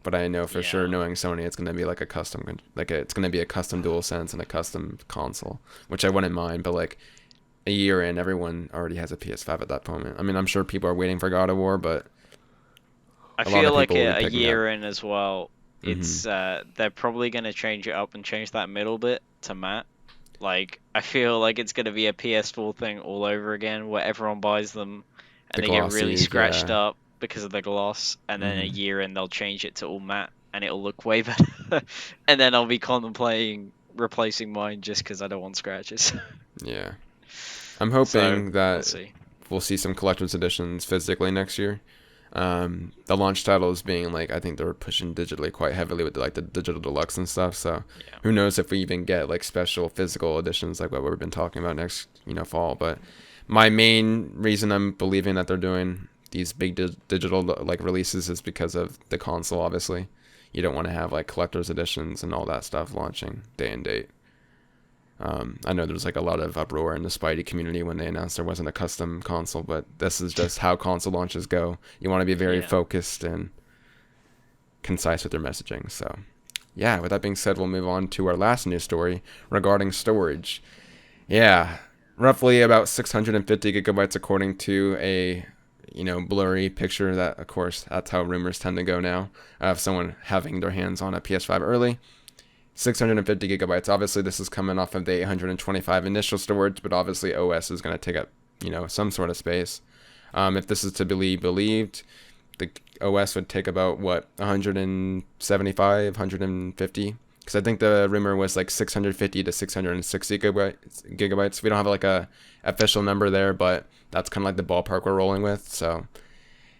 but I know for sure, knowing Sony, it's gonna be like a custom, it's gonna be a custom DualSense and a custom console, which I wouldn't mind, but like. A year in, everyone already has a PS5 at that moment. I mean, I'm sure people are waiting for God of War, but
I feel like a year in as well, it's they're probably gonna change it up and change that middle bit to matte. Like, I feel like it's gonna be a PS4 thing all over again, where everyone buys them and they get really scratched up because of the gloss, and then a year in they'll change it to all matte, and it'll look way better. And then I'll be contemplating replacing mine just because I don't want scratches.
Yeah. I'm hoping that we'll see some collector's editions physically next year. The launch titles being like, I think they're pushing digitally quite heavily with the digital deluxe and stuff. So who knows if we even get like special physical editions like what we've been talking about next fall. But my main reason I'm believing that they're doing these big digital like releases is because of the console. Obviously, you don't want to have like collector's editions and all that stuff launching day and date. I know there's like a lot of uproar in the Spidey community when they announced there wasn't a custom console, but this is just how console launches go. You want to be very focused and concise with your messaging. So, yeah, with that being said, we'll move on to our last news story regarding storage. Yeah, roughly about 650 gigabytes according to a blurry picture that, of course, that's how rumors tend to go now of someone having their hands on a PS5 early. 650 gigabytes. Obviously, this is coming off of the 825 initial storage, but obviously OS is going to take up, some sort of space. If this is to be believed, the OS would take about what 175, 150. Because I think the rumor was like 650 to 660 gigabytes. We don't have like a official number there, but that's kind of like the ballpark we're rolling with. So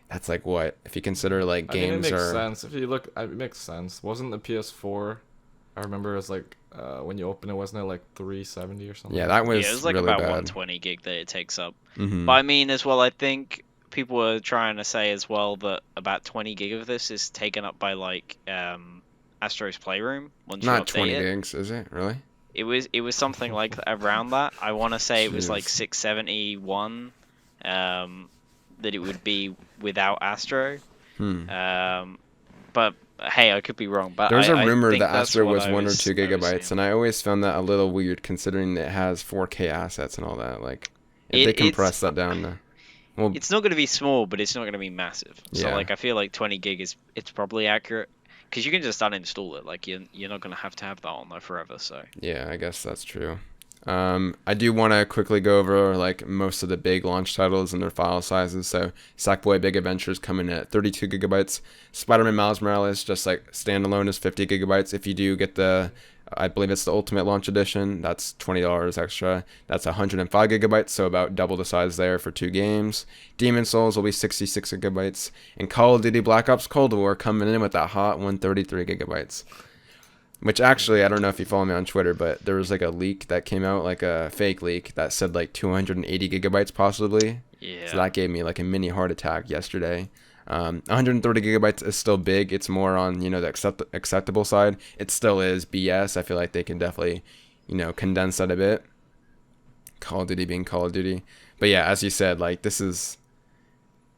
that's like what if you consider like
I mean, it
games
makes
are.
sense. If you look, it makes sense. Wasn't the PS4? I remember it was like when you open it, wasn't it like 370 or something?
Yeah, that
Yeah, it
was
was like
really
about
bad.
120 gig that it takes up. But
Hmm.
I mean, as well, I think people were trying to say as well that about 20 gig of this is taken up by like Astro's Playroom once you
Not
update
20
it.
gigs, is it really?
It was something like around that. I want to say it was like
Jeez.
671 that it would be without Astro.
Hmm.
Um, but hey, I could be wrong. But
There's a
I
rumor
think
that
that's
Astro
what
was 1 or 2
I was
gigabytes,
seeing.
and I always found that a little weird considering that it has 4K assets and all that. Like, if they
It's
compress that down to, well,
it's not going to be small, but it's not going to be massive. So
yeah,
like I feel like 20 gig is it's probably accurate because you can just uninstall it. Like you're not going to have that on there forever. So
yeah, I guess that's true. I do want to quickly go over like most of the big launch titles and their file sizes. So, Sackboy Big Adventures coming in at 32 gigabytes. Spider-Man Miles Morales just like standalone is 50 gigabytes. If you do get the, I believe it's the Ultimate Launch Edition, that's $20 extra. That's 105 gigabytes, so about double the size there for 2 games. Demon Souls will be 66 gigabytes, and Call of Duty Black Ops Cold War coming in with that hot 133 gigabytes. Which actually, I don't know if you follow me on Twitter, but there was like a leak that came out, like a fake leak that said like 280 gigabytes possibly. So
yeah,
that gave me like a mini heart attack yesterday. 130 gigabytes is still big. It's more on the acceptable side. It still is BS. I feel like they can definitely condense that a bit. Call of Duty being Call of Duty, but yeah, as you said, like this is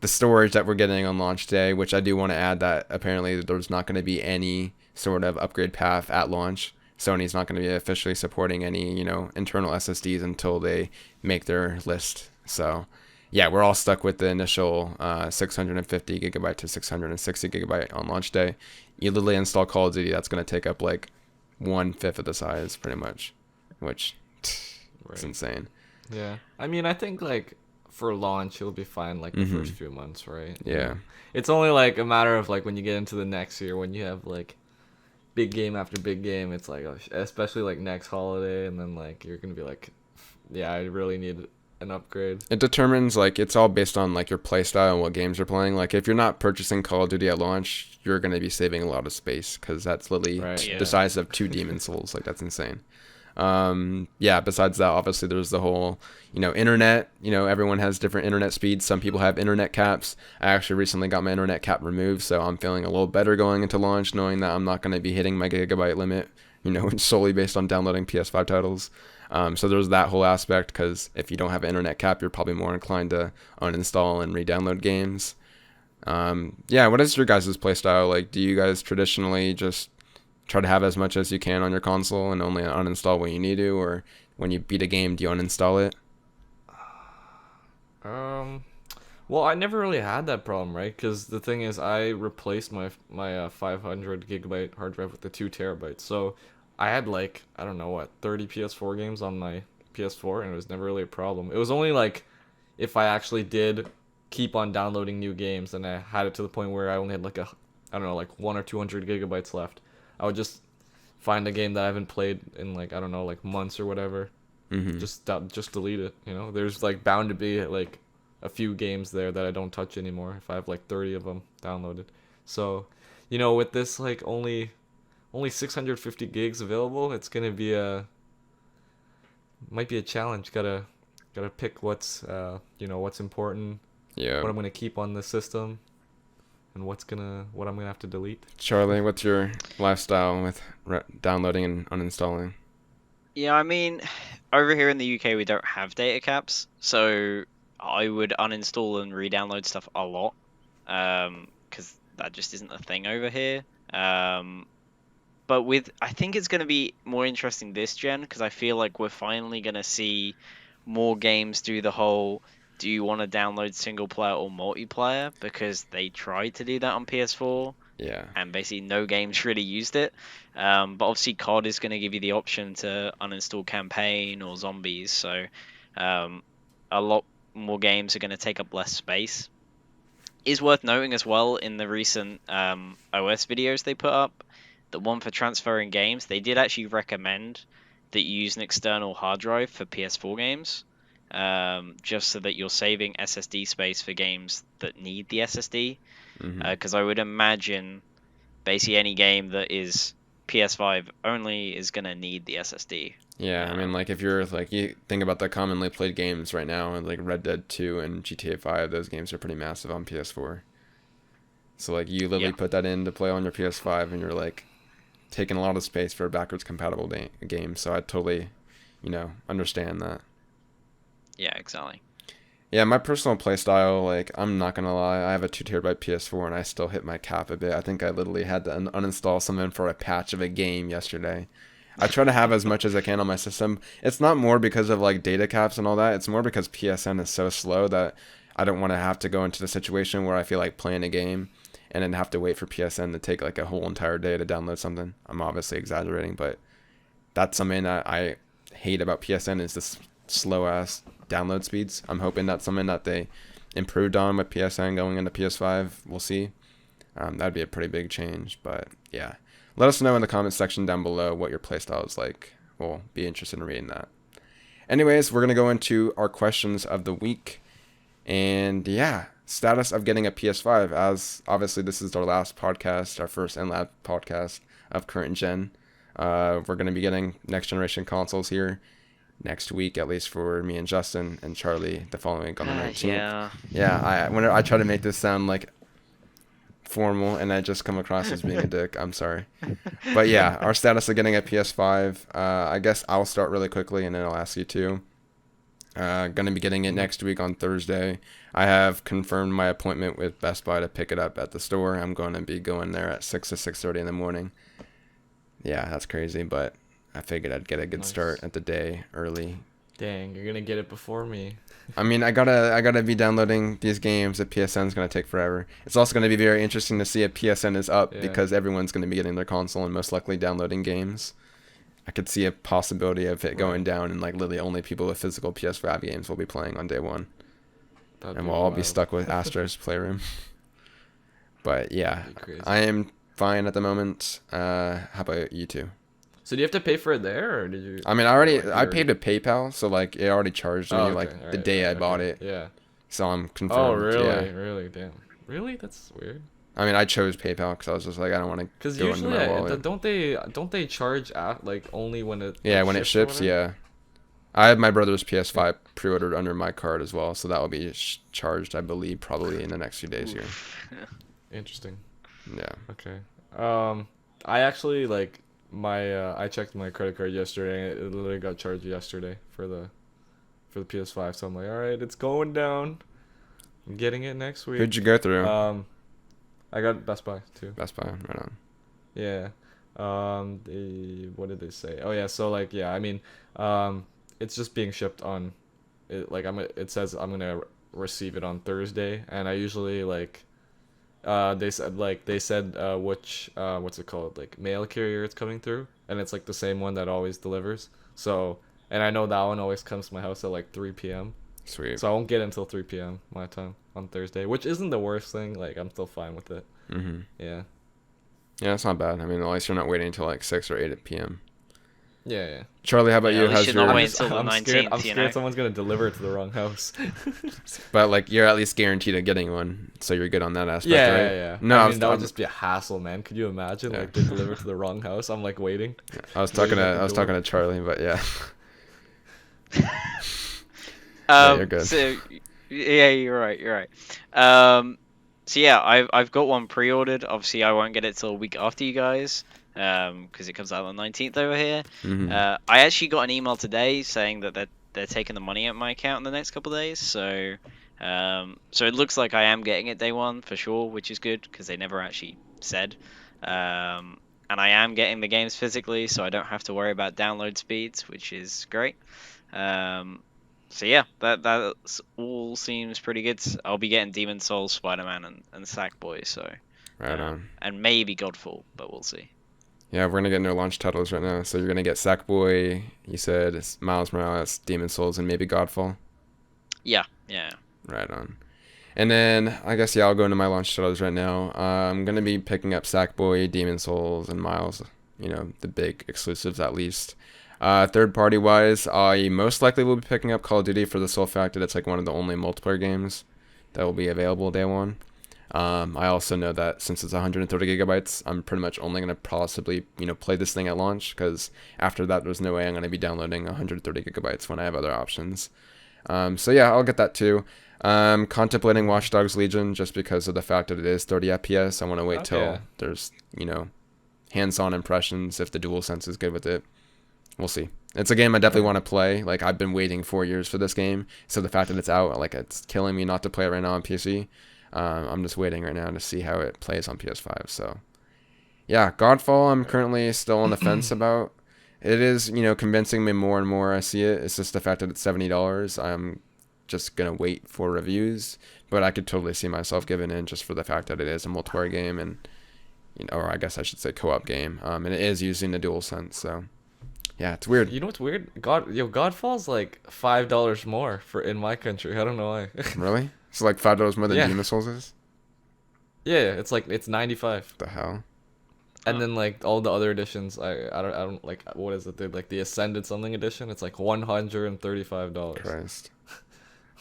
the storage that we're getting on launch day, which I do want to add that apparently there's not going to be any sort of upgrade path at launch. Sony's not going to be officially supporting any, internal SSDs until they make their list. So, yeah, we're all stuck with the initial 650 gigabyte to 660 gigabyte on launch day. You literally install Call of Duty, that's going to take up like 1/5 of the size, pretty much, which it's
Right.
insane.
Yeah. I mean, I think like for launch, it'll be fine like the
Hmm.
first few months, right?
Yeah.
It's only like a matter of like when you get into the next year when you have like big game after big game. It's like, especially like next holiday, and then like you're gonna be like, yeah, I really need an upgrade.
It determines like it's all based on like your play style and what games you're playing. Like if you're not purchasing Call of Duty at launch, you're going to be saving a lot of space because that's literally
Right.
Yeah.
the size of 2 Demon Souls. Like that's insane. Yeah. Besides that, obviously there's the whole internet. Everyone has different internet speeds. Some people have internet caps. I actually recently got my internet cap removed, so I'm feeling a little better going into launch, knowing that I'm not going to be hitting my gigabyte limit. Solely based on downloading PS5 titles. So there's that whole aspect because if you don't have an internet cap, you're probably more inclined to uninstall and re-download games. Yeah, what is your guys' playstyle? Like, do you guys traditionally just try to have as much as you can on your console and only uninstall when you need to, or when you beat a game, do you uninstall it?
Um, well, I never really had that problem, right? Because the thing is, I replaced my 500 gigabyte hard drive with the 2 terabytes. So I had like I don't know what 30 PS4 games on my PS4, and it was never really a problem. It was only like if I actually did keep on downloading new games, and I had it to the point where I only had like I don't know, like 1 or 200 gigabytes left. I would just find a game that I haven't played in like I don't know, like months or whatever,
Mm-hmm.
just delete it. There's like bound to be like a few games there that I don't touch anymore if I have like 30 of them downloaded. So, with this like only 650 gigs available, it's gonna be a might be a challenge. Gotta pick what's important,
Yeah.
what I'm gonna keep on the system, and what I'm gonna have to delete.
Charlie, what's your lifestyle with downloading and uninstalling?
Yeah. I mean, over here in the UK we don't have data caps, so I would uninstall and re-download stuff a lot, because that just isn't a thing over here. Um, but I think it's going to be more interesting this gen because I feel like we're finally going to see more games do the whole. Do you want to download single player or multiplayer? Because they tried to do that on PS4
Yeah.
and basically no games really used it. But obviously COD is going to give you the option to uninstall campaign or zombies, so um, a lot more games are going to take up less space. Is worth noting as well in the recent OS videos they put up, the one for transferring games, they did actually recommend that you use an external hard drive for PS4 games, just so that you're saving SSD space for games that need the SSD.
Hmm.
Because I would imagine basically any game that is PS5 only is gonna need the SSD.
Yeah, I mean, like if you're like you think about the commonly played games right now, and like Red Dead 2 and GTA 5, those games are pretty massive on PS4. So like you literally
Yeah,
put that in to play on your PS5, and you're like taking a lot of space for a backwards compatible game. So I totally, understand that.
yeah, exactly.
Yeah, my personal play style, like I'm not gonna lie, I have a 2 terabyte PS4 and I still hit my cap a bit. I think I literally had to uninstall something for a patch of a game yesterday. I try to have as much as I can on my system. It's not more because of like data caps and all that. It's more because PSN is so slow that I don't want to have to go into the situation where I feel like playing a game and then have to wait for PSN to take like a whole entire day to download something. I'm obviously exaggerating, but that's something that I hate about PSN is this slow ass download speeds. I'm hoping that's something that they improved on with PSN going into PS5. We'll see. That'd be a pretty big change, but yeah. Let us know in the comments section down below what your playstyle is like. We'll be interested in reading that. Anyways, we're going to go into our questions of the week. And yeah, status of getting a PS5, as obviously this is our last podcast, our first and last podcast of current gen. We're going to be getting next generation consoles here next week, at least for me and Justin, and Charlie the following week on the 19th.
Yeah.
Yeah, whenever I try to make this sound like formal and I just come across as being a dick, I'm sorry. But yeah, our status of getting a PS5, I guess I'll start really quickly and then I'll ask you too. Gonna be getting it next week on Thursday. I have confirmed my appointment with Best Buy to pick it up at the store. I'm going to be going there at 6 to 6:30 in the morning. Yeah, that's crazy, but I figured I'd get a good start at the day early.
Dang, you're gonna get it before me.
I mean, I gotta be downloading these games. The PSN's gonna take forever. It's also gonna be very interesting to see if PSN is up because everyone's gonna be getting their console and most likely downloading games. I could see a possibility of it going down and like literally only people with physical PS5 games will be playing on day one, and we'll all be stuck with Astro's Playroom. But yeah, I am fine at the moment. How about you two?
So do you have to pay for it there, or did you?
I mean, I paid to PayPal, so like it already charged me the day I bought it.
Yeah.
So I'm confirmed.
Oh really?
Yeah.
Really? Damn. Really? That's weird.
I mean, I chose PayPal because I was just like, I don't want to
Because
go into
usually,
my wallet.
don't they charge at like only when it?
Yeah, when it ships. Yeah. I have my brother's PS5 pre-ordered under my card as well, so that will be charged, I believe, probably in the next few days here.
Interesting.
Yeah.
Okay. I actually like my I checked my credit card yesterday and it literally got charged yesterday for the PS5. So I'm like, all right, it's going down. I'm getting it next week.
Who'd you go through?
I got Best Buy too.
Best Buy, right on.
Yeah. What did they say? Oh yeah. So like yeah, I mean, it's just being shipped on. It says I'm gonna receive it on Thursday, and I usually like. They said which what's it called, like mail carrier it's coming through, and it's like the same one that always delivers. So, and I know that one always comes to my house at like 3 p.m.
Sweet.
So I won't get it until 3 p.m. my time on Thursday, which isn't the worst thing. Like I'm still fine with it.
Mhm.
Yeah.
Yeah, that's not bad. I mean, at least you're not waiting until like 6 or 8 p.m.
Yeah, yeah.
Charlie, how about
Yeah,
you?
at least
How's
you're not
your?
waiting until the 19th,
I'm
you
scared
know?
someone's gonna deliver it to the wrong house.
But like, you're at least guaranteed of getting one, so you're good on that aspect,
Yeah,
right?
yeah, yeah.
No,
I
I
mean,
was,
that would just be a hassle, man. Could you imagine?
Yeah.
Like they deliver to the wrong house. I'm like waiting.
I was talking
waiting at
to
the
I was
door.
talking to Charlie, but yeah. Yeah, you're good.
So yeah, you're right. You're right. So yeah, I've got one pre-ordered. Obviously, I won't get it till a week after you guys, because it comes out on the 19th over here.
Mhm.
I actually got an email today saying that they're taking the money out of my account in the next couple of days. So so it looks like I am getting it day one for sure, which is good because they never actually said. and I am getting the games physically, so I don't have to worry about download speeds, which is great. So yeah, that's all seems pretty good. I'll be getting Demon Souls, Spider-Man, and Sackboy, so
Right on.
and maybe Godfall, but we'll see.
Yeah, we're gonna get into launch titles right now. So you're gonna get Sackboy. You said it's Miles Morales, Demon Souls, and maybe Godfall.
Yeah.
Right on. And then I guess I'll go into my launch titles right now. I'm gonna be picking up Sackboy, Demon Souls, and Miles. The big exclusives at least. Third party wise, I most likely will be picking up Call of Duty for the sole fact that it's like one of the only multiplayer games that will be available day one. I also know that since it's 130 gigabytes, I'm pretty much only going to possibly, play this thing at launch, because after that, there's no way I'm going to be downloading 130 gigabytes when I have other options. So yeah, I'll get that too. Contemplating Watch Dogs Legion just because of the fact that it is 30 FPS. I want to wait till there's, hands-on impressions if the DualSense is good with it. We'll see. It's a game I definitely want to play. Like, I've been waiting 4 years for this game, so the fact that it's out, like, it's killing me not to play it right now on PC. I'm just waiting right now to see how it plays on PS5. So, yeah, Godfall, I'm currently still on the fence about. It is, convincing me more and more I see it. It's just the fact that it's $70. I'm just going to wait for reviews, but I could totally see myself giving in just for the fact that it is a multiplayer game and, or I guess I should say co-op game. And it is using the DualSense, so. Yeah, it's weird.
You know what's weird? Godfall's like $5 more for in my country. I don't know why.
Really? It's like $5 more than Demon Souls is?
Yeah, it's 95.
What the hell?
And then like all the other editions, I don't like, what is it? They're like the Ascended something edition. It's like $135.
Christ.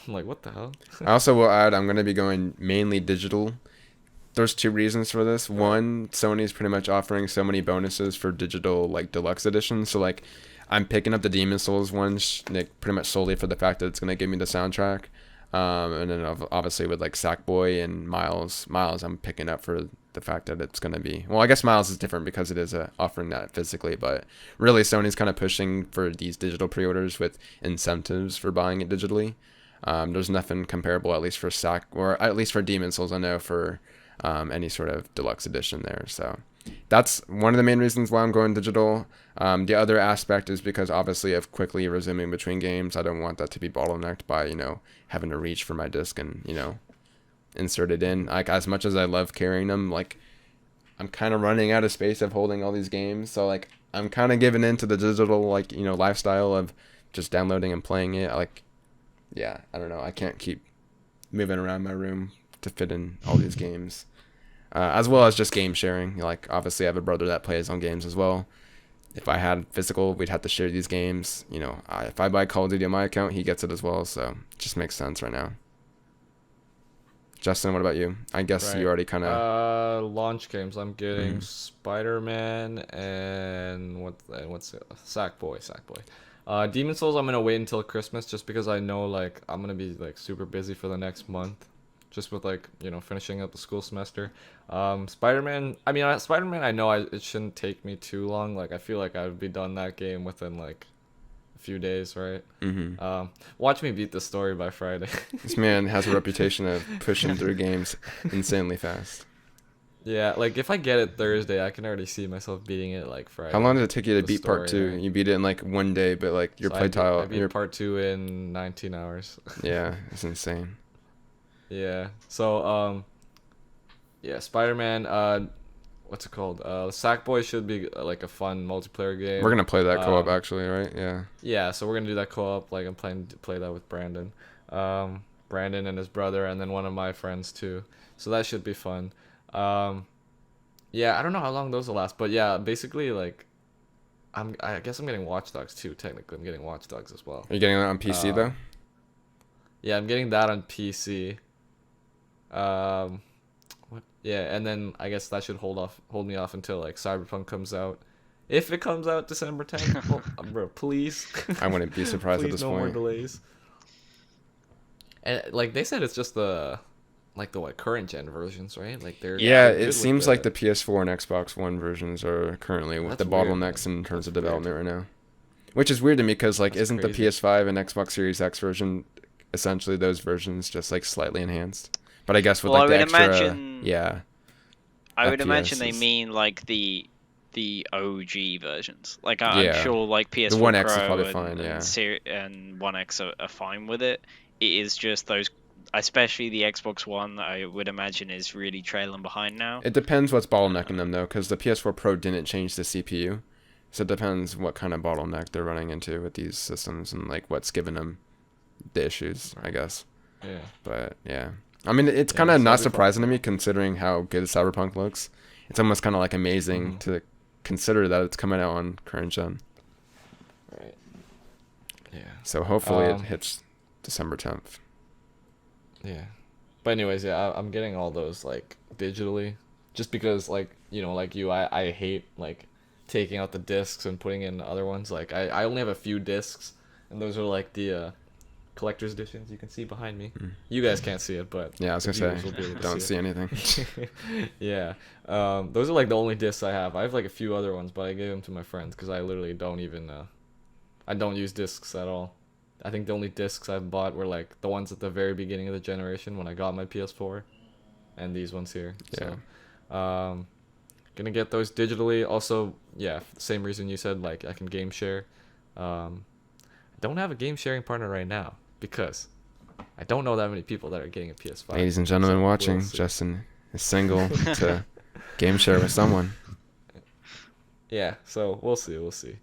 I'm like, what the hell?
I also will add, I'm gonna be going mainly digital. There's two reasons for this. One, Sony's pretty much offering so many bonuses for digital, like, deluxe editions. So, like, I'm picking up the Demon Souls one, like, pretty much solely for the fact that it's going to give me the soundtrack. And then, obviously, with, like, Sackboy and Miles, I'm picking up for the fact that it's going to be... Well, I guess Miles is different because it is offering that physically. But really, Sony's kind of pushing for these digital pre-orders with incentives for buying it digitally. There's nothing comparable, at least for or at least for Demon Souls, I know, for... any sort of deluxe edition there. So that's one of the main reasons why I'm going digital. The other aspect is because obviously of quickly resuming between games, I don't want that to be bottlenecked by, having to reach for my disc and, insert it in. Like, as much as I love carrying them, like, I'm kind of running out of space of holding all these games. So, like, I'm kind of giving into the digital, like, lifestyle of just downloading and playing it. Like, yeah, I don't know. I can't keep moving around my room to fit in all these games, as well as just game sharing. Like, obviously I have a brother that plays on games as well. If I had physical, we'd have to share these games. If I buy Call of Duty on my account, he gets it as well, so it just makes sense right now. Justin, what about you? I guess you already kind of
launch games. I'm getting Spider-Man and what's it? Sackboy. Demon Souls I'm gonna wait until Christmas just because I know like I'm gonna be like super busy for the next month. Just with like finishing up the school semester. Spider-Man I know it shouldn't take me too long. Like, I feel like I would be done that game within like a few days, right? Watch me beat the story by Friday.
This man has a reputation of pushing through games insanely fast.
Yeah, like if I get it Thursday, I can already see myself beating it like Friday.
How long did it take you to beat
story,
part 2?
right?
You beat it in like one day, but like your playtime.
I beat part 2 in 19 hours.
Yeah, it's insane.
Yeah. So Spider-Man, what's it called? Sackboy should be like a fun multiplayer game.
We're gonna play that co-op actually, right? Yeah.
Yeah, so we're gonna do that co-op. Like, I'm planning to play that with Brandon. Brandon and his brother, and then one of my friends too. So that should be fun. Yeah, I don't know how long those will last, but yeah, basically like I guess I'm getting Watch Dogs too. Technically, I'm getting Watch Dogs as well.
Are you getting that on PC though?
Yeah, I'm getting that on PC. Yeah, and then I guess that should hold me off until like Cyberpunk comes out. If it comes out December 10th, well, bro, please.
I wouldn't be surprised at
Please,
this
no
point.
more delays. And like they said, it's just the current gen versions, right? Like they're
it seems like the PS4 and Xbox One versions are currently with the bottlenecks in terms of development right now. Which is weird to me because like isn't the PS5 and Xbox Series X version essentially those versions just like slightly enhanced? But I guess with like the extra,
I would imagine they mean like the the OG versions. Like I'm
Yeah.
sure like
The
PS4
One X is
Pro
probably
and
fine, yeah.
and One X are fine with it. It is just those, especially the Xbox One, I would imagine is really trailing behind now.
It depends what's bottlenecking them, though, because the PS4 Pro didn't change the CPU. So it depends what kind of bottleneck they're running into with these systems and, like, what's giving them the issues, I guess.
Yeah.
But, yeah. I mean, it's
Yeah,
kind of
so
not
it'll be fun.
surprising to me considering how good Cyberpunk looks. It's almost kind of, like, amazing
Mhm.
to consider that it's coming out on current gen.
Right. Yeah.
So hopefully it
Um,
hits December 10th.
Yeah. But anyways, yeah, I'm getting all those like digitally, just because like like you, I hate like taking out the discs and putting in other ones. Like I only have a few discs, and those are like the collector's editions you can see behind me.
Mm.
You guys can't see it, but
Yeah, I was
the
gonna
viewers
say,
will be able to
don't see anything.
it. Yeah. Those are like the only discs I have. I have like a few other ones, but I gave them to my friends because I literally don't even I don't use discs at all. I think the only discs I've bought were like the ones at the very beginning of the generation when I got my PS4, and these ones here.
Yeah.
So, gonna get those digitally. Also, yeah, same reason you said, like I can game share. I don't have a game sharing partner right now because I don't know that many people that are getting a PS5.
Ladies and gentlemen
So
watching,
we'll see.
Justin is single to game share with someone.
Yeah, so we'll see. We'll see.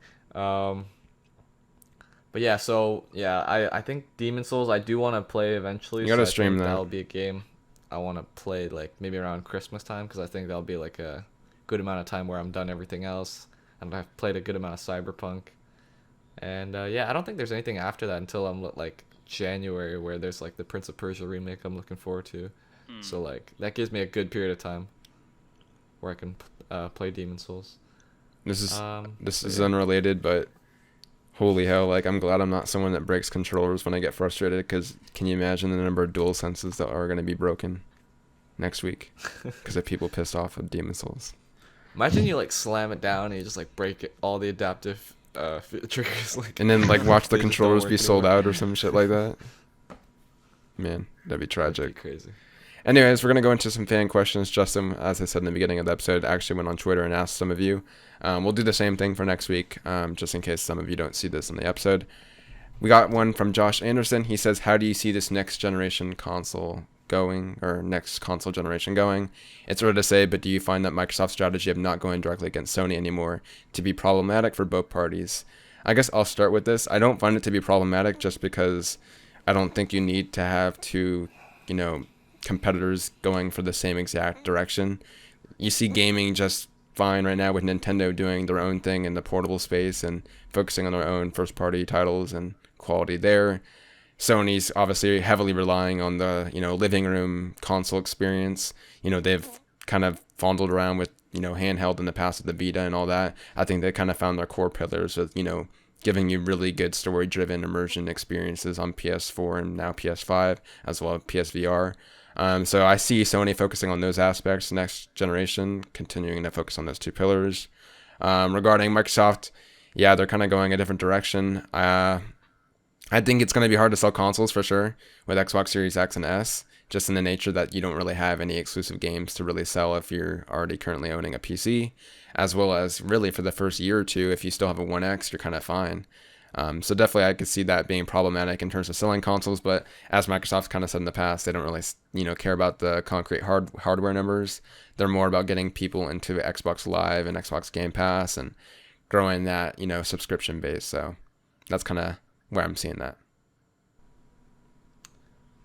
But yeah, so yeah, I think Demon Souls I do want to play eventually.
You gotta
so I
stream
think
that.
that'll be a game I want to play like maybe around Christmas time because I think that'll be like a good amount of time where I'm done everything else and I've played a good amount of Cyberpunk. And yeah, I don't think there's anything after that until I'm like January where there's like the Prince of Persia remake I'm looking forward to. So like that gives me a good period of time where I can play Demon Souls.
This is
So
is
yeah.
unrelated, but holy hell, like I'm glad I'm not someone that breaks controllers when I get frustrated, because can you imagine the number of dual senses that are going to be broken next week because of people pissed off with Demon Souls.
Imagine you like slam it down and you just like break all the adaptive triggers like
And then like watch the
they just don't
controllers
work
be sold
anymore.
out or some shit like that. Man, that'd be
That'd
tragic.
be crazy.
Anyways, we're going to go into some fan questions. Justin, as I said in the beginning of the episode, actually went on Twitter and asked some of you. We'll do the same thing for next week, just in case some of you don't see this in the episode. We got one from Josh Anderson. He says, how do you see this next generation console going, or next console generation going? It's early to say, but do you find that Microsoft's strategy of not going directly against Sony anymore to be problematic for both parties? I guess I'll start with this. I don't find it to be problematic just because I don't think you need to have two, competitors going for the same exact direction. You see gaming just fine right now with Nintendo doing their own thing in the portable space and focusing on their own first party titles and quality there. Sony's obviously heavily relying on the, living room console experience. They've kind of fondled around with, handheld in the past with the Vita and all that. I think they kind of found their core pillars with, giving you really good story driven immersion experiences on PS4 and now PS5 as well as PSVR. So I see Sony focusing on those aspects next generation, continuing to focus on those two pillars. Regarding Microsoft, yeah, they're kind of going a different direction. I think it's going to be hard to sell consoles for sure with Xbox Series X and S, just in the nature that you don't really have any exclusive games to really sell if you're already currently owning a PC, as well as really for the first year or two, if you still have a One X, you're kind of fine. So definitely I could see that being problematic in terms of selling consoles, but as Microsoft's kind of said in the past, they don't really, care about the concrete hardware numbers. They're more about getting people into Xbox Live and Xbox Game Pass and growing that, subscription base. So that's kind of where I'm seeing that.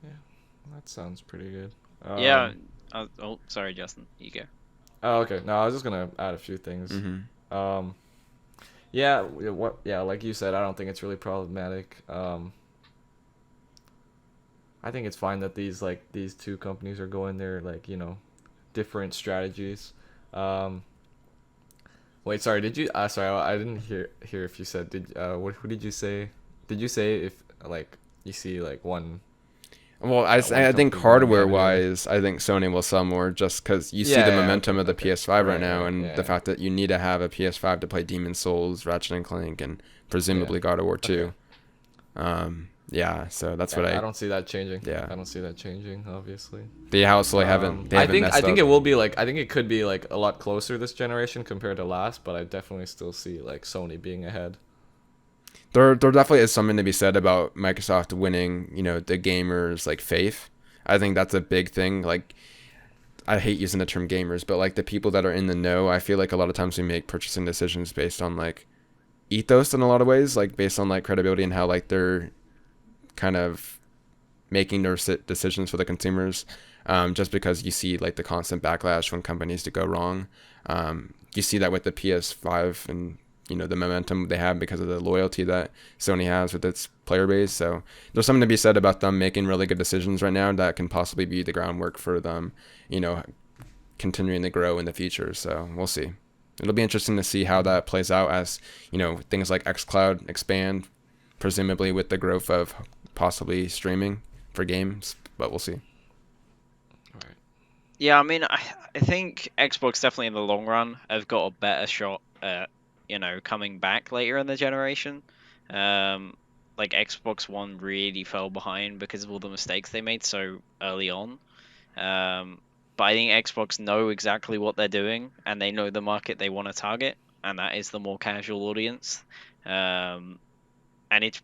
Yeah, that sounds pretty good.
Yeah. Oh, sorry, Justin. You go.
Oh, okay. No, I was just gonna add a few things.
Mm-hmm.
Yeah, like you said, I don't think it's really problematic. I think it's fine that these two companies are going their different strategies. Wait, sorry, did you sorry, I didn't hear if you said what did you say? Did you say if you see one
Well, I think
company going
hardware
ahead of the other?
wise, I think Sony will sell more just because you see
Yeah,
the
yeah,
momentum
okay,
of the
okay.
PS5 right
Right,
now,
right,
and
yeah,
the
yeah.
fact that you need to have a PS5 to play Demon Souls, Ratchet and Clank, and presumably God of War 2.
Okay.
Yeah, so that's what
And I
I
don't see that changing.
yeah.
I don't see that changing, obviously.
The house they haven't
I think
messed up.
it will be like, I think it could be like a lot closer this generation compared to last, but I definitely still see like Sony being ahead.
There definitely is something to be said about Microsoft winning, the gamers like faith. I think that's a big thing. Like I hate using the term gamers, but like the people that are in the know, I feel like a lot of times we make purchasing decisions based on like ethos in a lot of ways, like based on like credibility and how like they're kind of making their decisions for the consumers. Just because you see like the constant backlash when companies do go wrong. You see that with the PS5 and the momentum they have because of the loyalty that Sony has with its player base. So there's something to be said about them making really good decisions right now that can possibly be the groundwork for them, continuing to grow in the future. So we'll see. It'll be interesting to see how that plays out as, things like xCloud expand, presumably with the growth of possibly streaming for games, but we'll see.
Right.
Yeah, I mean, I think Xbox definitely in the long run have got a better shot at, coming back later in the generation. Like Xbox One really fell behind because of all the mistakes they made so early on. But I think Xbox know exactly what they're doing and they know the market they want to target, and that is the more casual audience. And it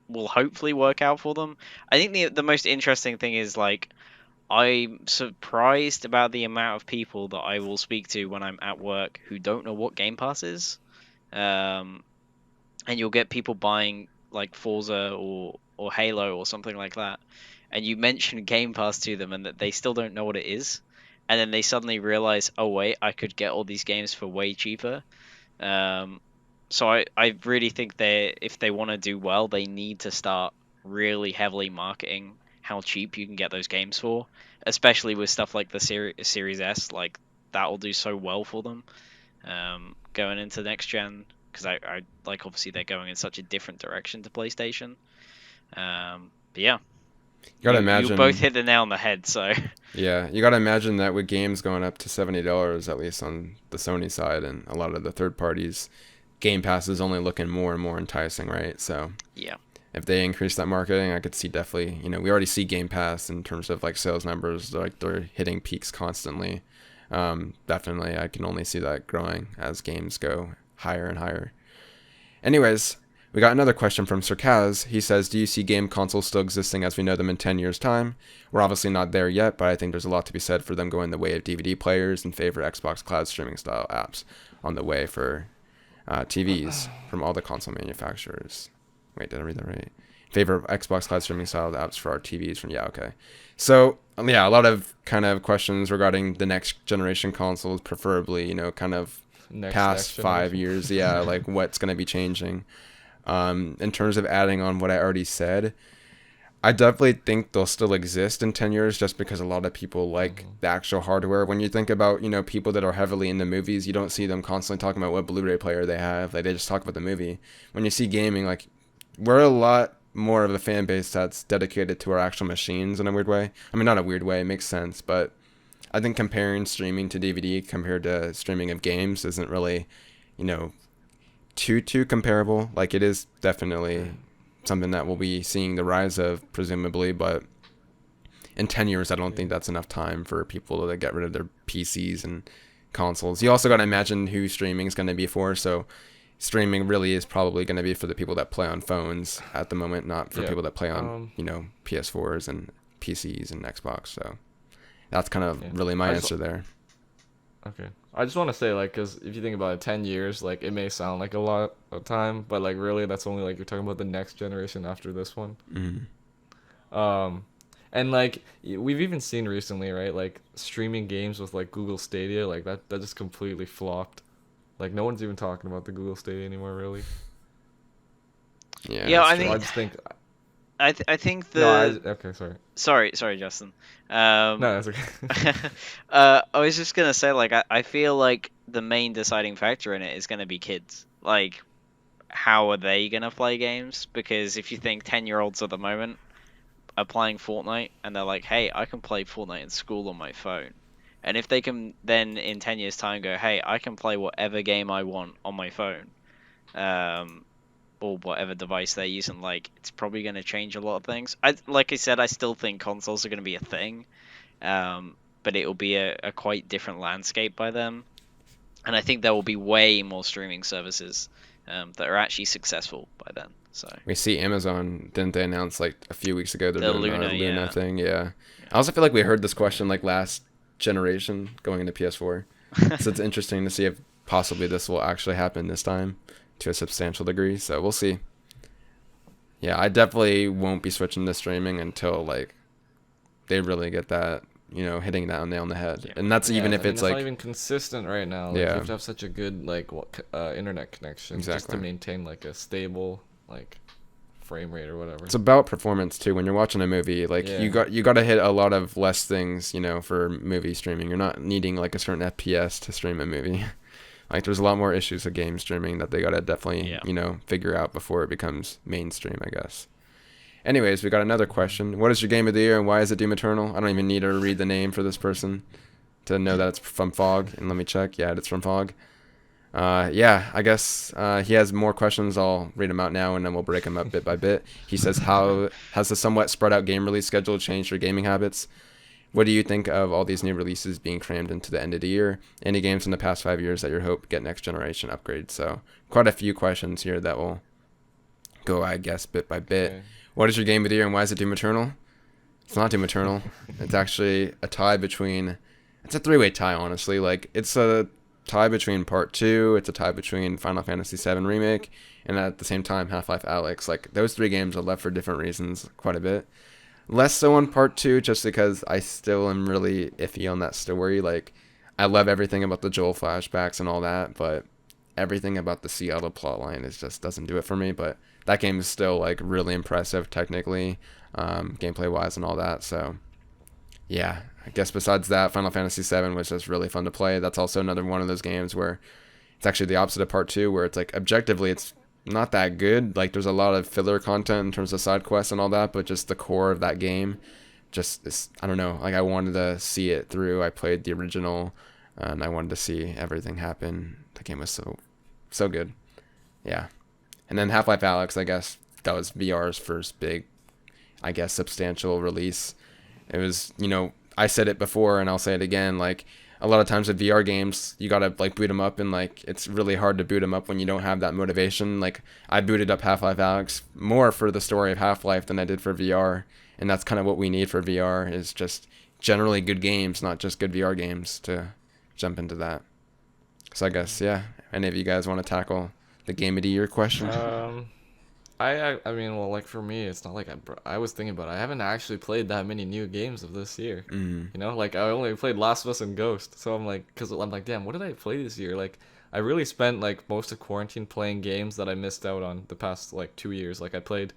will hopefully work out for them. I think the most interesting thing is like I'm surprised about the amount of people that I will speak to when I'm at work who don't know what Game Pass is. And you'll get people buying like Forza or Halo or something like that, and you mention Game Pass to them and that they still don't know what it is, and then they suddenly realize, oh wait, I could get all these games for way cheaper. Um, so I really think if they want to do well, they need to start really heavily marketing how cheap you can get those games for, especially with stuff like the Series S. Like that will do so well for them going into next gen, because I like obviously they're going in such a different direction to PlayStation. But yeah,
You gotta
you both
imagine,
hit the nail on the head. So
yeah, you gotta imagine that with games going up to $70 at least on the Sony side and a lot of the third parties, Game Pass is only looking more and more enticing, right? So
yeah,
if they increase that marketing, I could see definitely, we already see Game Pass in terms of like sales numbers, like they're hitting peaks constantly. Definitely, I can only see that growing as games go higher and higher. Anyways, we got another question from Sarkaz. He says, do you see game consoles still existing as we know them in 10 years' time? We're obviously not there yet, but I think there's a lot to be said for them going the way of DVD players and favor Xbox cloud streaming style apps on the way for TVs from all the console manufacturers. Wait, did I read that right? Favor Xbox cloud streaming style apps for our TVs from, yeah, okay. So, yeah, a lot of kind of questions regarding the next generation consoles, preferably, kind of past 5 years. Yeah, like what's going to be changing. In terms of adding on what I already said, I definitely think they'll still exist in 10 years just because a lot of people like the actual hardware. When you think about, people that are heavily into movies, you don't see them constantly talking about what Blu-ray player they have. Like, they just talk about the movie. When you see gaming, like, we're a lot more of a fan base that's dedicated to our actual machines in a weird way. I mean, not a weird way, it makes sense, but I think comparing streaming to DVD compared to streaming of games isn't really, too comparable. Like, it is definitely something that we'll be seeing the rise of, presumably, but in 10 years, I don't think that's enough time for people to get rid of their PCs and consoles. You also got to imagine who streaming is going to be for, so streaming really is probably going to be for the people that play on phones at the moment, not for people that play on, PS4s and PCs and Xbox. So that's kind of really my answer there.
Okay. I just want to say, like, because if you think about it, 10 years, like, it may sound like a lot of time, but, like, really, that's only, like, you're talking about the next generation after this one.
Mm-hmm.
And, like, we've even seen recently, right, like, streaming games with, like, Google Stadia, like, that just completely flopped. Like, no one's even talking about the Google Stadia anymore, really.
Yeah,
I
true.
think
I just think...
I think the
okay, sorry.
sorry Justin.
No, that's okay.
I was just gonna say, like, I feel like the main deciding factor in it is gonna be kids. Like, how are they gonna play games? Because if you think 10-year-olds at the moment are playing Fortnite and they're like, hey, I can play Fortnite in school on my phone, and if they can then in 10 years time go, hey, I can play whatever game I want on my phone, or whatever device they're using, like it's probably going to change a lot of things. Like I said, I still think consoles are going to be a thing, but it will be a quite different landscape by then. And I think there will be way more streaming services that are actually successful by then. So
We see Amazon, didn't they announce like a few weeks ago they're
the
doing
Luna,
a Luna
yeah.
thing? Yeah. I also feel like we heard this question like last generation going into PS4. So it's interesting to see if possibly this will actually happen this time to a substantial degree. So we'll see. Yeah, I definitely won't be switching to streaming until like they really get that, hitting that nail on the head.
Yeah.
And that's even
Yeah,
if
I mean,
it's
not
like,
even consistent right now. Like, you
yeah,
have to have such a good like internet connection just to
exactly.
maintain like a stable like frame rate or whatever.
It's about performance too. When you're watching a movie, like
Yeah.
you got to hit a lot of less things, for movie streaming. You're not needing like a certain FPS to stream a movie. Like there's a lot more issues with game streaming that they got to definitely,
Yeah.
figure out before it becomes mainstream, I guess. Anyways, we got another question. What is your game of the year and why is it Doom Eternal? I don't even need to read the name for this person to know that it's from Fog. And let me check. Yeah, it's from Fog. Yeah, I guess he has more questions. I'll read them out now, and then we'll break them up bit by bit. He says, how has the somewhat spread out game release schedule changed your gaming habits? What do you think of all these new releases being crammed into the end of the year? Any games in the past 5 years that you hope get next generation upgrades? So quite a few questions here that will go, I guess, bit by bit.
Okay.
What is your game of the year and why is it Doom Eternal? It's not Doom Eternal. It's actually a tie between... It's a three-way tie, honestly. Like, it's a tie between Part 2, it's a tie between Final Fantasy VII Remake, and at the same time, Half-Life Alyx. Like, those three games are left for different reasons quite a bit. Less so on Part 2, just because I still am really iffy on that story. Like, I love everything about the Joel flashbacks and all that, but everything about the Seattle plotline is just doesn't do it for me. But that game is still, like, really impressive technically, gameplay-wise and all that, so... Yeah, I guess besides that, Final Fantasy VII was just really fun to play. That's also another one of those games where it's actually the opposite of Part 2, where it's like objectively it's not that good. Like there's a lot of filler content in terms of side quests and all that, but just the core of that game just is, I don't know, like I wanted to see it through. I played the original and I wanted to see everything happen. The game was so good. Yeah. And then Half-Life Alyx, I guess that was VR's first big, I guess, substantial release. It was, I said it before and I'll say it again, like a lot of times with VR games, you gotta like boot them up and like it's really hard to boot them up when you don't have that motivation. Like I booted up Half-Life Alyx more for the story of Half-Life than I did for VR, and that's kind of what we need for VR is just generally good games, not just good VR games to jump into that. So I guess, yeah, any of you guys want to tackle the game of the year question?
I mean, well, like for me, it's not like I was thinking about it. I haven't actually played that many new games of this year.
Mm.
You know, like I only played Last of Us and Ghost. So I'm like, cause I'm like, damn, what did I play this year? Like, I really spent like most of quarantine playing games that I missed out on the past like 2 years. Like I played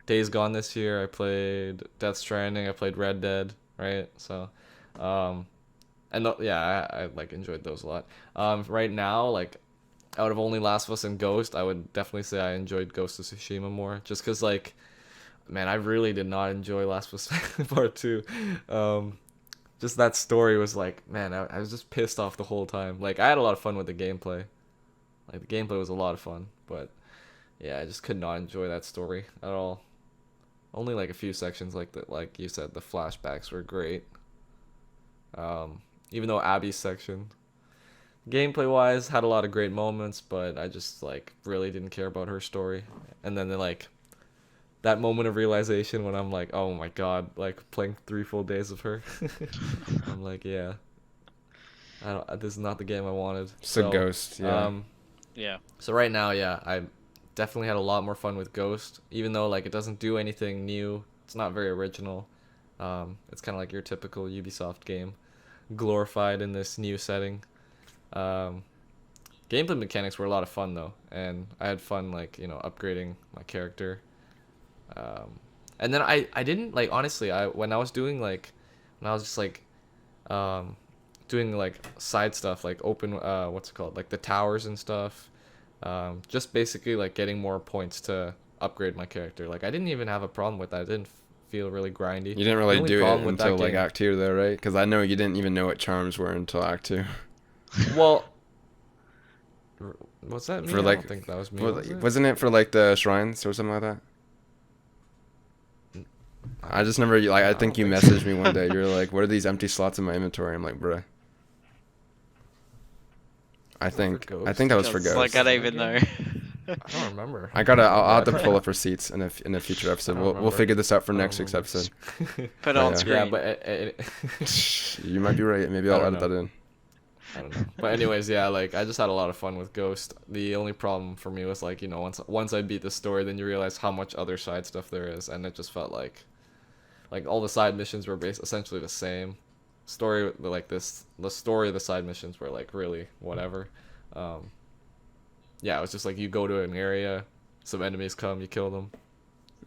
Days Gone this year. I played Death Stranding. I played Red Dead. Right. So, and yeah, I like enjoyed those a lot. Right now, like out of only Last of Us and Ghost, I would definitely say I enjoyed Ghost of Tsushima more. Just because, like, man, I really did not enjoy Last of Us Part 2. Just that story was like, man, I was just pissed off the whole time. Like, I had a lot of fun with the gameplay. Like, the gameplay was a lot of fun. But, yeah, I just could not enjoy that story at all. Only, like, a few sections, like you said, the flashbacks were great. Even though Abby's section... gameplay wise had a lot of great moments, but I just like really didn't care about her story. And then like that moment of realization when I'm like, oh my god, like playing 3 full days of her. I'm like, yeah, this is not the game I wanted.
So Ghost, yeah.
Yeah.
So right now, yeah, I definitely had a lot more fun with Ghost, even though like it doesn't do anything new. It's not very original. It's kind of like your typical Ubisoft game, glorified in this new setting. Gameplay mechanics were a lot of fun though, and I had fun like upgrading my character. And then I didn't like honestly when I was doing like when I was just like doing like side stuff like open what's it called, like the towers and stuff, just basically like getting more points to upgrade my character. Like I didn't even have a problem with that. It didn't feel really grindy.
You didn't really do it until like Act 2 though, right? Because I know you didn't even know what charms were until Act 2.
Well, What's that mean?
For
I
like,
don't think that was me.
for,
Was it?
wasn't it for like the shrines or something like that? I just remember, like, I think you
don't
messaged me one day. You're like, "What are these empty slots in my inventory?" I'm like, "Bruh." I think
Ghost?
that was for
Just
Ghost.
like I don't even know.
I don't remember.
I'll have to
Yeah,
pull up receipts in a future episode.
I don't
We'll
remember.
figure this out for
I don't
next week's
remember.
episode.
Put it
Yeah.
on screen.
Yeah, but
You might be right. Maybe
I
I'll
don't
edit
know.
that in.
I don't know. But anyways, yeah, like I just had a lot of fun with Ghost. The only problem for me was like, you know, once I beat the story, then you realize how much other side stuff there is, and it just felt like all the side missions were essentially the same. Story like this, the story of the side missions were like really whatever. Yeah, it was just like you go to an area, some enemies come, you kill them.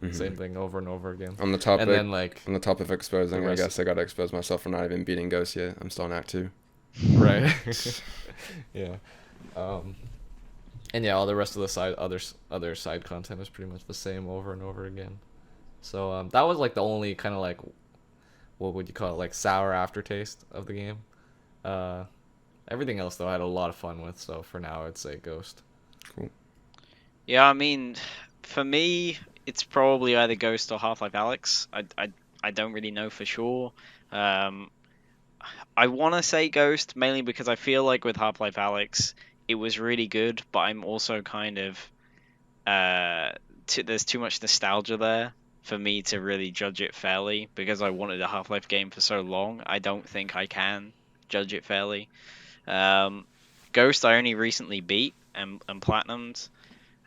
Mhm.
Same thing over and over again.
On the topic,
And then like
on the topic of exposing,
the
I
rest-
guess I gotta expose myself for not even beating Ghost yet. I'm still in Act 2.
right. Yeah. And yeah, all the rest of the other side content is pretty much the same over and over again. So that was like the only kind of like, what would you call it, like sour aftertaste of the game. Everything else though I had a lot of fun with. So for now I'd say Ghost.
Cool.
Yeah, I mean, for me, it's probably either Ghost or Half-Life Alyx. I don't really know for sure. I want to say Ghost mainly because I feel like with Half-Life Alyx, it was really good, but I'm also kind of there's too much nostalgia there for me to really judge it fairly because I wanted a Half-Life game for so long. I don't think I can judge it fairly. Ghost I only recently beat and platinumed.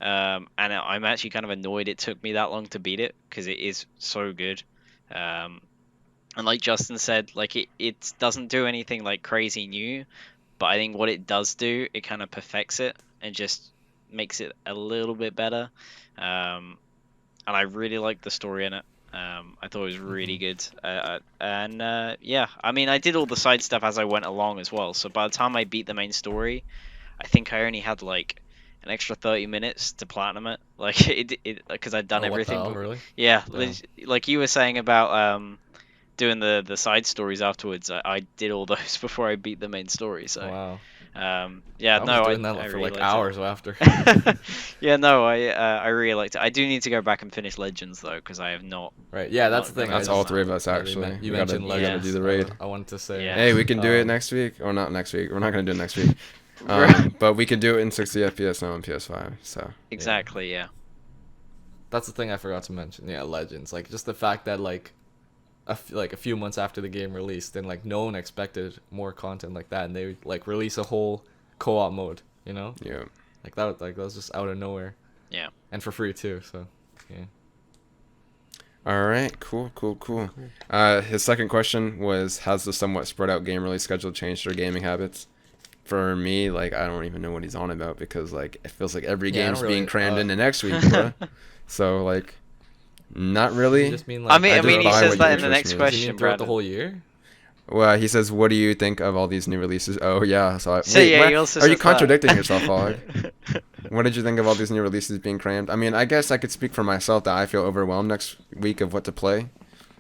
And I'm actually kind of annoyed it took me that long to beat it because it is so good. And like Justin said, like it doesn't do anything like crazy new, but I think what it does do, it kind of perfects it and just makes it a little bit better. And I really liked the story in it. I thought it was really good. Yeah, I mean, I did all the side stuff as I went along as well. So by the time I beat the main story, I think I only had like an extra 30 minutes to platinum it. Like it because I'd done
Oh,
everything.
What the hell, really?
Yeah,
Damn.
like you were saying about doing the side stories afterwards. I did all those before I beat the main story. So
Wow.
yeah,
I
no,
was doing
I
that for
really
like
liked
hours after.
it. Yeah, no, I really liked it. I do need to go back and finish Legends though, because I have not.
Right. Yeah, that's
Not
the thing.
gonna
That's
do
all
that.
three of us
Yeah,
actually.
you
We gotta-
mentioned
we gotta
Legends.
do the raid.
I wanted to say.
Yeah.
Hey, we can do it
Um,
next week, or not next week. We're not gonna do it next week.
Right.
But we could do it in 60 FPS now on PS5. So
Exactly. Yeah.
That's the thing I forgot to mention. Yeah, Legends. Like just the fact that like a few months after the game released, and like no one expected more content like that, and they like release a whole co-op mode. You know,
yeah.
like that was just out of nowhere.
Yeah.
And for free too. So yeah.
All right, cool. His second question was, has the somewhat spread out game release schedule changed your gaming habits? For me, like, I don't even know what he's on about because, like, it feels like every
Yeah, I
game's
don't
being
really-
crammed into next week, bro. So, like, not
You
really.
just mean
I
like
mean,
I just
he
buy
says
what
that
you
in the
interest
next
me in.
you
question,
mean throughout the
Brandon.
whole year?
Well, he says, what do you think of all these new releases? Oh, yeah. So,
So
wait,
yeah,
what?
he also
Are you
says that.
contradicting yourself, Hog? What did you think of all these new releases being crammed? I mean, I guess I could speak for myself that I feel overwhelmed next week of what to play.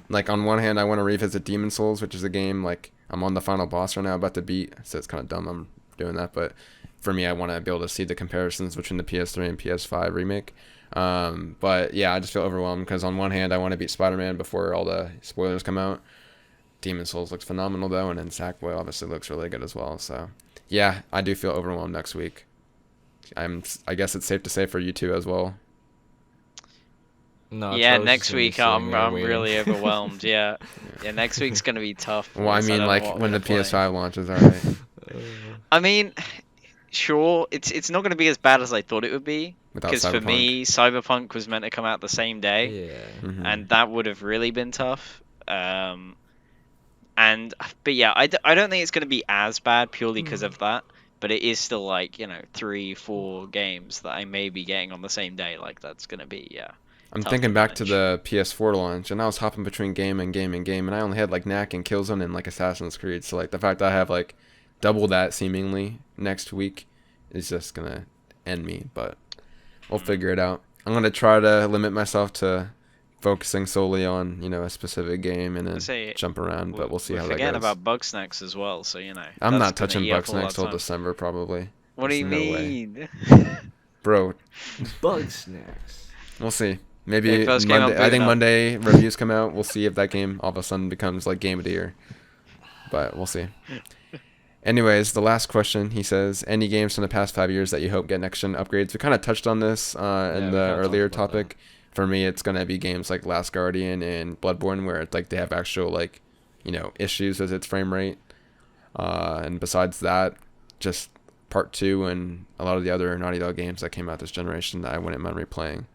Like, on one hand, I want to revisit Demon Souls, which is a game, like, I'm on the final boss right now, about to beat. So it's kind of dumb I'm doing that. But for me, I want to be able to see the comparisons between the PS3 and PS5 remake. But, yeah, I just feel overwhelmed because on one hand, I want to beat Spider-Man before all the spoilers come out. Demon Souls looks phenomenal, though, and then Sackboy obviously looks really good as well. So, yeah, I do feel overwhelmed next week. I guess it's safe to say for you two as well.
No.
Yeah,
Charlie's
next
just gonna be
week
sitting
I'm
there waiting.
really overwhelmed. Yeah. Yeah, next week's gonna be tough.
Well, I
because
mean,
don't know
like,
what I'm
when the
gonna play.
PS5 launches, all right.
I mean, sure, it's not gonna be as bad as I thought it would be.
Without
Because for
Cyberpunk.
me, Cyberpunk was meant to come out the same day,
Yeah.
Mhm.
and that would have really been tough. But yeah, I don't think it's going to be as bad purely because of that. But it is still like 3-4 games that I may be getting on the same day. Like that's going to be
I'm
tough
thinking
to
back to
manage.
the PS4 launch, and I was hopping between game, and I only had like Knack and Killzone and like Assassin's Creed. So like the fact that I have like double that seemingly next week is just gonna end me. But we'll figure it out. I'm gonna try to limit myself to focusing solely on a specific game and then
Say,
jump around. But we'll see
we're
how that
forgetting
goes.
about Bugsnax as well. So
I'm
that's
not
gonna
touching
eat up a lot
Bugsnax
of
till
time.
December probably.
What do
There's
you
no way.
mean?
Bro,
Bug snacks.
we'll see.
Okay,
Maybe
first game I'm
Monday. I
booting
think
up.
Monday reviews come out. We'll see if that game all of a sudden becomes like game of the year. But we'll see. Anyways, the last question, he says, any games from the past 5 years that you hope get next gen upgrades? We kind of touched on this in
Yeah, we
the
kinda
earlier
talked about
topic. For me, it's gonna be games like Last Guardian and Bloodborne, where it's like they have actual like, issues with its frame rate. And besides that, just Part 2 and a lot of the other Naughty Dog games that came out this generation that I wouldn't mind replaying.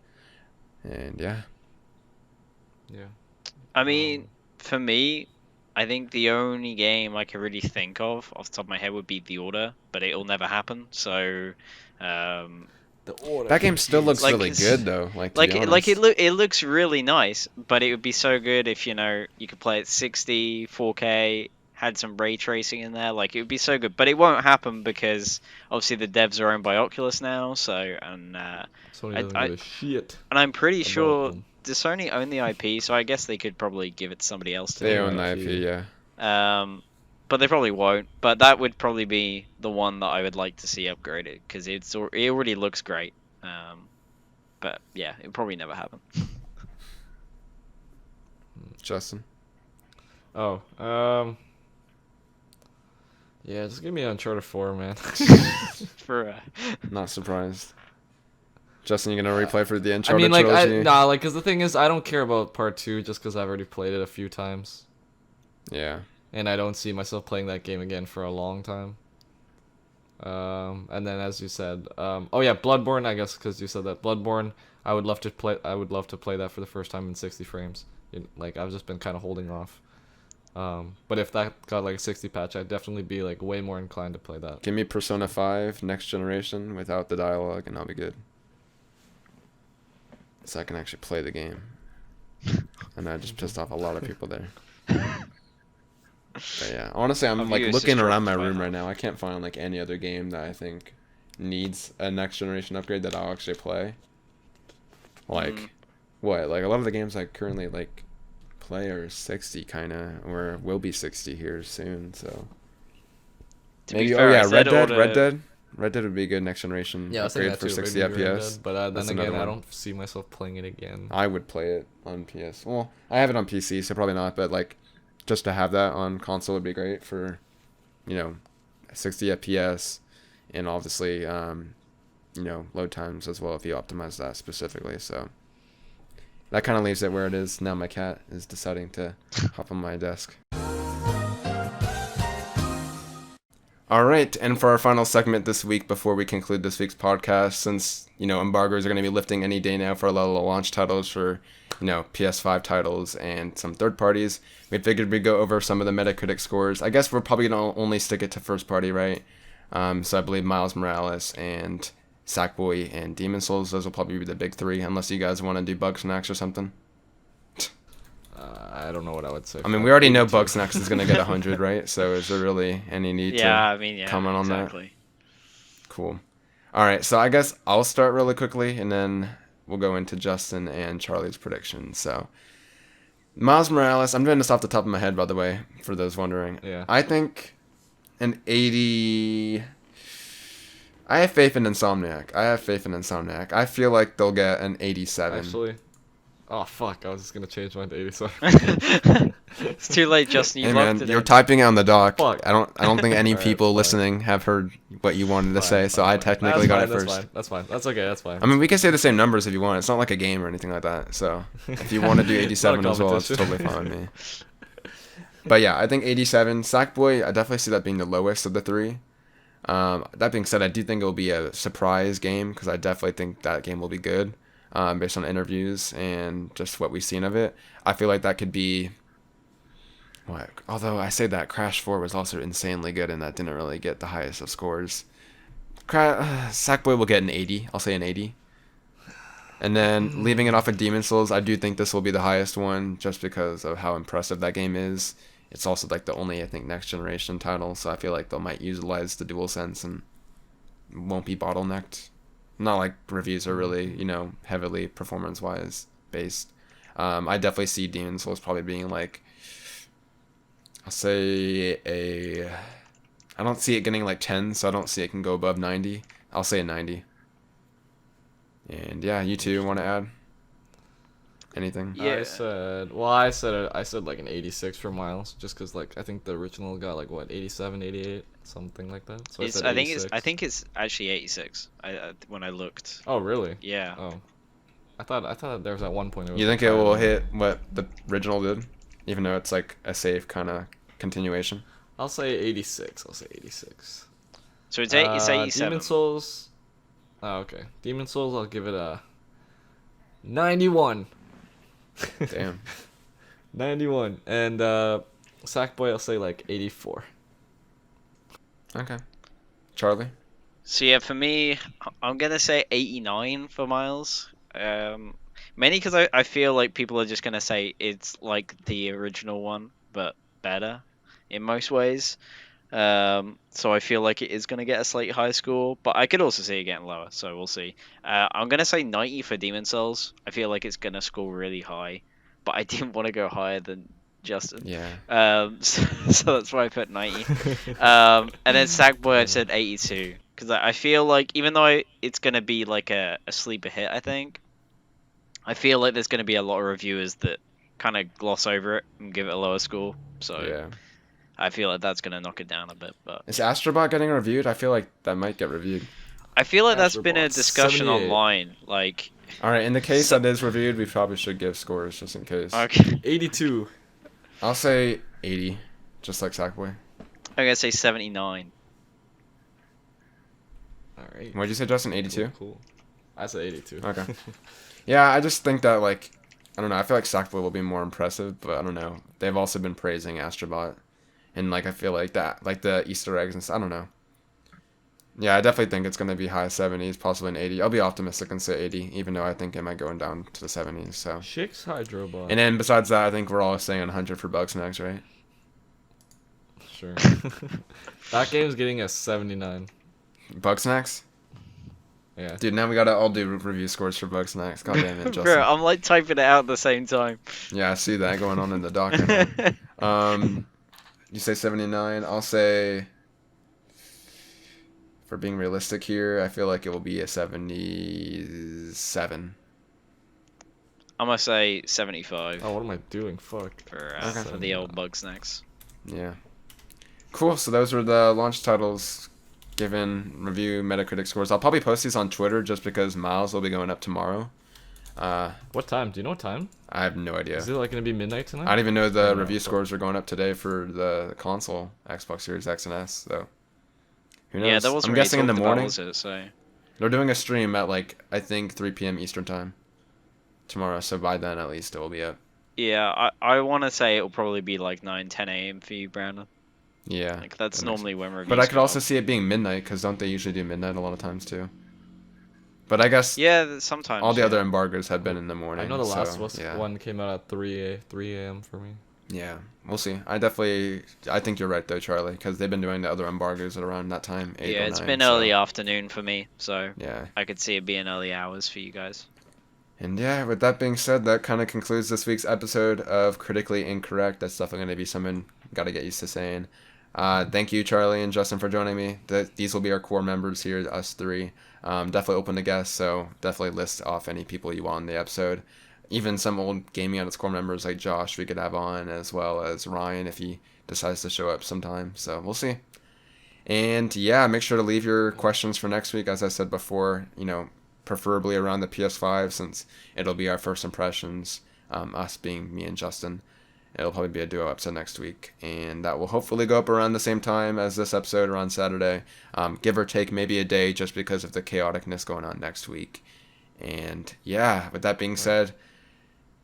And yeah.
Yeah.
I mean, for me, I think the only game I can really think of off the top of my head would be The Order, but it'll never happen. So,
The order.
That game still looks
Like,
really good though, to be honest.
it looks really nice, but it would be so good if you could play it 60, 4K, had some ray tracing in there. Like, it would be so good, but it won't happen because obviously the devs are owned by Oculus now. So, and
Sony
I-
doesn't
I-
give a shit.
and I'm pretty
about
sure
them.
does Sony own the IP, so I guess they could probably give it to somebody else to
They
do.
own the
IP.
IP, yeah.
But they probably won't. But that would probably be the one that I would like to see upgraded because it already looks great. But yeah, it would probably never happen.
Justin.
Oh, yeah, just give me Uncharted 4, man.
For
Not surprised. Justin, you gonna replay for the
I
Uncharted
mean, like,
trilogy?
cause the thing is, I don't care about part 2 just cause I've already played it a few times,
Yeah.
and I don't see myself playing that game again for a long time. And then as you said, oh yeah, Bloodborne, I guess, cause you said that Bloodborne, I would love to play that for the first time in 60 frames. Like, I've just been kind of holding off. But if that got like a 60 patch, I'd definitely be like way more inclined to play that.
Give me Persona 5 next generation without the dialogue, and I'll be good. So I can actually play the game. And I just pissed off a lot of people there. But yeah, honestly, I'm
I'll
like
view
looking
assist
around my
right
room
now.
right now. I can't find like any other game that I think needs a next generation upgrade that I'll actually play. Like, what? Like a lot of the games I currently like play are 60 kind of, or will be 60 here soon. So
To be
maybe.
fair,
Oh
I
yeah,
said
Red Dead would be a good next generation
Yeah, I was thinking
upgrade
that
for
too.
60
maybe Red
FPS.
Dead, but
That's
then again,
another
I
one.
don't see myself playing it again.
I would play it on PS. Well, I have it on PC, so probably not. But like, just to have that on console would be great for, 60 FPS, and obviously, load times as well if you optimize that specifically. So that kind of leaves it where it is now. My cat is deciding to hop on my desk. All right, and for our final segment this week, before we conclude this week's podcast, since embargoes are going to be lifting any day now for a lot of the launch titles for PS5 titles and some third parties, we figured we'd go over some of the Metacritic scores. I guess we're probably going to only stick it to first party, right? So I believe Miles Morales and Sackboy and Demon Souls, those will probably be the big three, unless you guys want to do Bugsnax or something.
I don't know what I would say.
I mean, we already know Bugsnax is going to get 100, right? So is there really any need to
I mean, yeah,
comment on
exactly.
that? Cool. All right, so I guess I'll start really quickly, and then we'll go into Justin and Charlie's predictions. So, Miles Morales, I'm doing this off the top of my head, by the way, for those wondering.
Yeah.
I think an 80... I have faith in Insomniac. I feel like they'll get an 87.
Actually, oh fuck! I was just gonna change mine to 87.
It's too late, Justin. You
Hey
locked
man,
it
you're
in.
typing on the dock.
Fuck.
I don't think any
Alright,
people
fine.
listening have heard what you wanted to
Fine,
say, so
fine,
I
fine.
technically got it
That's
first.
fine. That's fine. That's okay. That's fine.
I mean, we can say the same numbers if you want. It's not like a game or anything like that. So if you want to do 87
Not a
as well, it's totally
competition.
fine with me. But yeah, I think 87. Sackboy, I definitely see that being the lowest of the three. That being said, I do think it will be a surprise game because I definitely think that game will be good based on interviews and just what we've seen of it. I feel like that could be... What? Although I say that Crash 4 was also insanely good and that didn't really get the highest of scores. Sackboy will get an 80. I'll say an 80. And then leaving it off of Demon Souls, I do think this will be the highest one just because of how impressive that game is. It's also like the only, I think, next generation title, so I feel like they might utilize the DualSense and won't be bottlenecked. Not like reviews are really, heavily performance-wise based. I definitely see Demon Souls probably being like, I'll say a I don't see it getting like 10, so I don't see it can go above 90. I'll say a 90. And yeah, you two want to add anything?
Yeah.
I said like an 86 for Miles, just because like I think the original got like what 87, 88, something like that. So I
It's
said
I think
86.
it's actually 86. When I looked.
Oh really?
Yeah.
Oh, I thought there was at one point. It was
You think
like
it
higher
will
than that.
hit what the original did, even though it's like a safe kind of continuation?
I'll say 86. I'll say 86.
So it's 87.
Demon Souls. Oh, okay. Demon Souls. I'll give it a 91.
Damn.
91. And Sackboy, I'll say like 84.
Okay. Charlie?
So yeah, for me, I'm gonna say 89 for Miles. Mainly because I feel like people are just gonna say it's like the original one, but better in most ways. So I feel like it is gonna get a slightly higher score, but I could also see it getting lower. So we'll see. I'm gonna say 90 for Demon Souls. I feel like it's gonna score really high, but I didn't want to go higher than Justin.
Yeah.
So that's why I put 90. And then Sackboy, I said 82 because I feel like even though it's gonna be like a sleeper hit, I feel like there's gonna be a lot of reviewers that kind of gloss over it and give it a lower score. So
Yeah.
I feel like that's gonna knock it down a bit. But
Is Astrobot getting reviewed? I feel like that might get reviewed.
I feel like that's been a
Astrobot,
discussion
78.
online. Like,
All right, in the case
So-
that is reviewed, we probably should give scores just in case.
okay,
82.
I'll say 80, just like Sackboy.
I'm gonna say 79.
All right.
What'd you say, Justin? 82?
Cool. I said 82.
Okay. Yeah, I just think that, like, I don't know, I feel like Sackboy will be more impressive, but I don't know. They've also been praising Astrobot. And, like, I feel like that, like the Easter eggs and stuff, I don't know. Yeah, I definitely think it's going to be high 70s, possibly an 80. I'll be optimistic and say 80, even though I think it might go down to the 70s, so.
Shix Hydrobot.
And then besides that, I think we're all saying 100 for Bugsnax, right?
Sure. That game's getting a 79.
Bugsnax?
Yeah.
Dude, now we gotta all do review scores for Bugsnax. God damn it, Justin.
Bro, I'm like typing it out at the same time.
Yeah, I see that going on in the doc. You say 79. I'll say, for being realistic here, I feel like it will be a 77.
I'm gonna say 75
Oh, what am I doing? Fuck.
for the old Bugsnax.
Yeah. Cool. So those were the launch titles given review Metacritic scores. I'll probably post these on Twitter just because Miles will be going up tomorrow.
What time? Do you know what time?
I have no idea.
Is it like gonna be midnight tonight?
I don't even know
I
the
don't know.
review scores are going up today for the console, Xbox Series X and S. So who knows?
Yeah, that wasn't
I'm
really
guessing in the
talked about,
morning.
was it? So
They're doing a stream at like I think 3 p.m. Eastern time tomorrow. So by then at least it will be up.
yeah, I want to say it'll probably be like 9, 10 a.m. for you, Brandon.
Yeah.
Like that's
that makes
normally when reviews.
But I could
go
also
up.
see it being midnight because don't they usually do midnight a lot of times too? But I guess
Yeah, sometimes.
all the
yeah.
other embargoes had been in the morning.
I know the last
so, yeah.
one came out at 3 a.m. for me.
Yeah, we'll see. I think you're right though, Charlie, because they've been doing the other embargoes at around that time. 8
Yeah,
or
it's
9,
been
so,
early afternoon for me, so
Yeah.
I could see it being early hours for you guys.
And yeah, with that being said, that kind of concludes this week's episode of Critically Incorrect. That's definitely going to be something got to get used to saying. Thank you, Charlie and Justin, for joining me. These will be our core members here, us three. Definitely open to guests, so definitely list off any people you want in the episode. Even some old Gaming on its core members like Josh we could have on, as well as Ryan if he decides to show up sometime. So we'll see. And yeah, make sure to leave your questions for next week. As I said before, preferably around the PS5 since it'll be our first impressions, us being me and Justin. It'll probably be a duo episode next week, and that will hopefully go up around the same time as this episode around Saturday, give or take maybe a day just because of the chaoticness going on next week. And yeah, with that being said,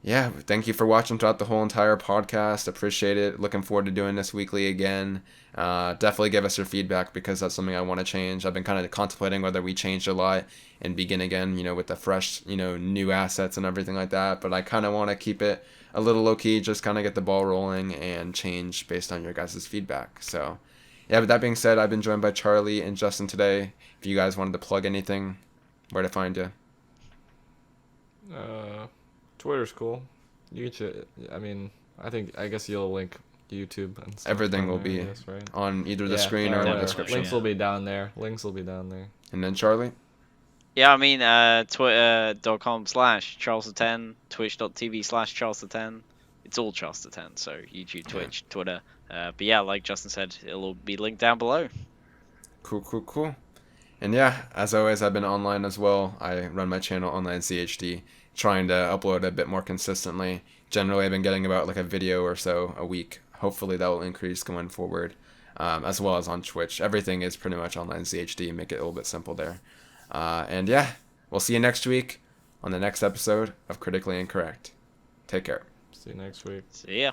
yeah, thank you for watching throughout the whole entire podcast. Appreciate it. Looking forward to doing this weekly again. Definitely give us your feedback because that's something I want to change. I've been kind of contemplating whether we change a lot and begin again, with the fresh, new assets and everything like that. But I kind of want to keep it a little low key, just kind of get the ball rolling and change based on your guys' feedback. So, yeah, with that being said, I've been joined by Charlie and Justin today. If you guys wanted to plug anything, where to find you?
Twitter's cool. I guess you'll link YouTube and stuff.
Everything
on
will
there,
be
I guess, right?
on either the
Yeah,
screen or in the
definitely,
description.
Links will be down there. Links will be down there.
And then Charlie?
Yeah, I mean, twitter.com/Charles10, twitch.tv/Charles10. It's all Charles10, so YouTube, Twitch, Twitter. But yeah, like Justin said, it'll be linked down below.
Cool. And yeah, as always, I've been online as well. I run my channel Online CHD, trying to upload a bit more consistently. Generally, I've been getting about like a video or so a week. Hopefully, that will increase going forward, as well as on Twitch. Everything is pretty much Online CHD. Make it a little bit simple there. And yeah, we'll see you next week on the next episode of Critically Incorrect. Take care.
See you next week.
See ya.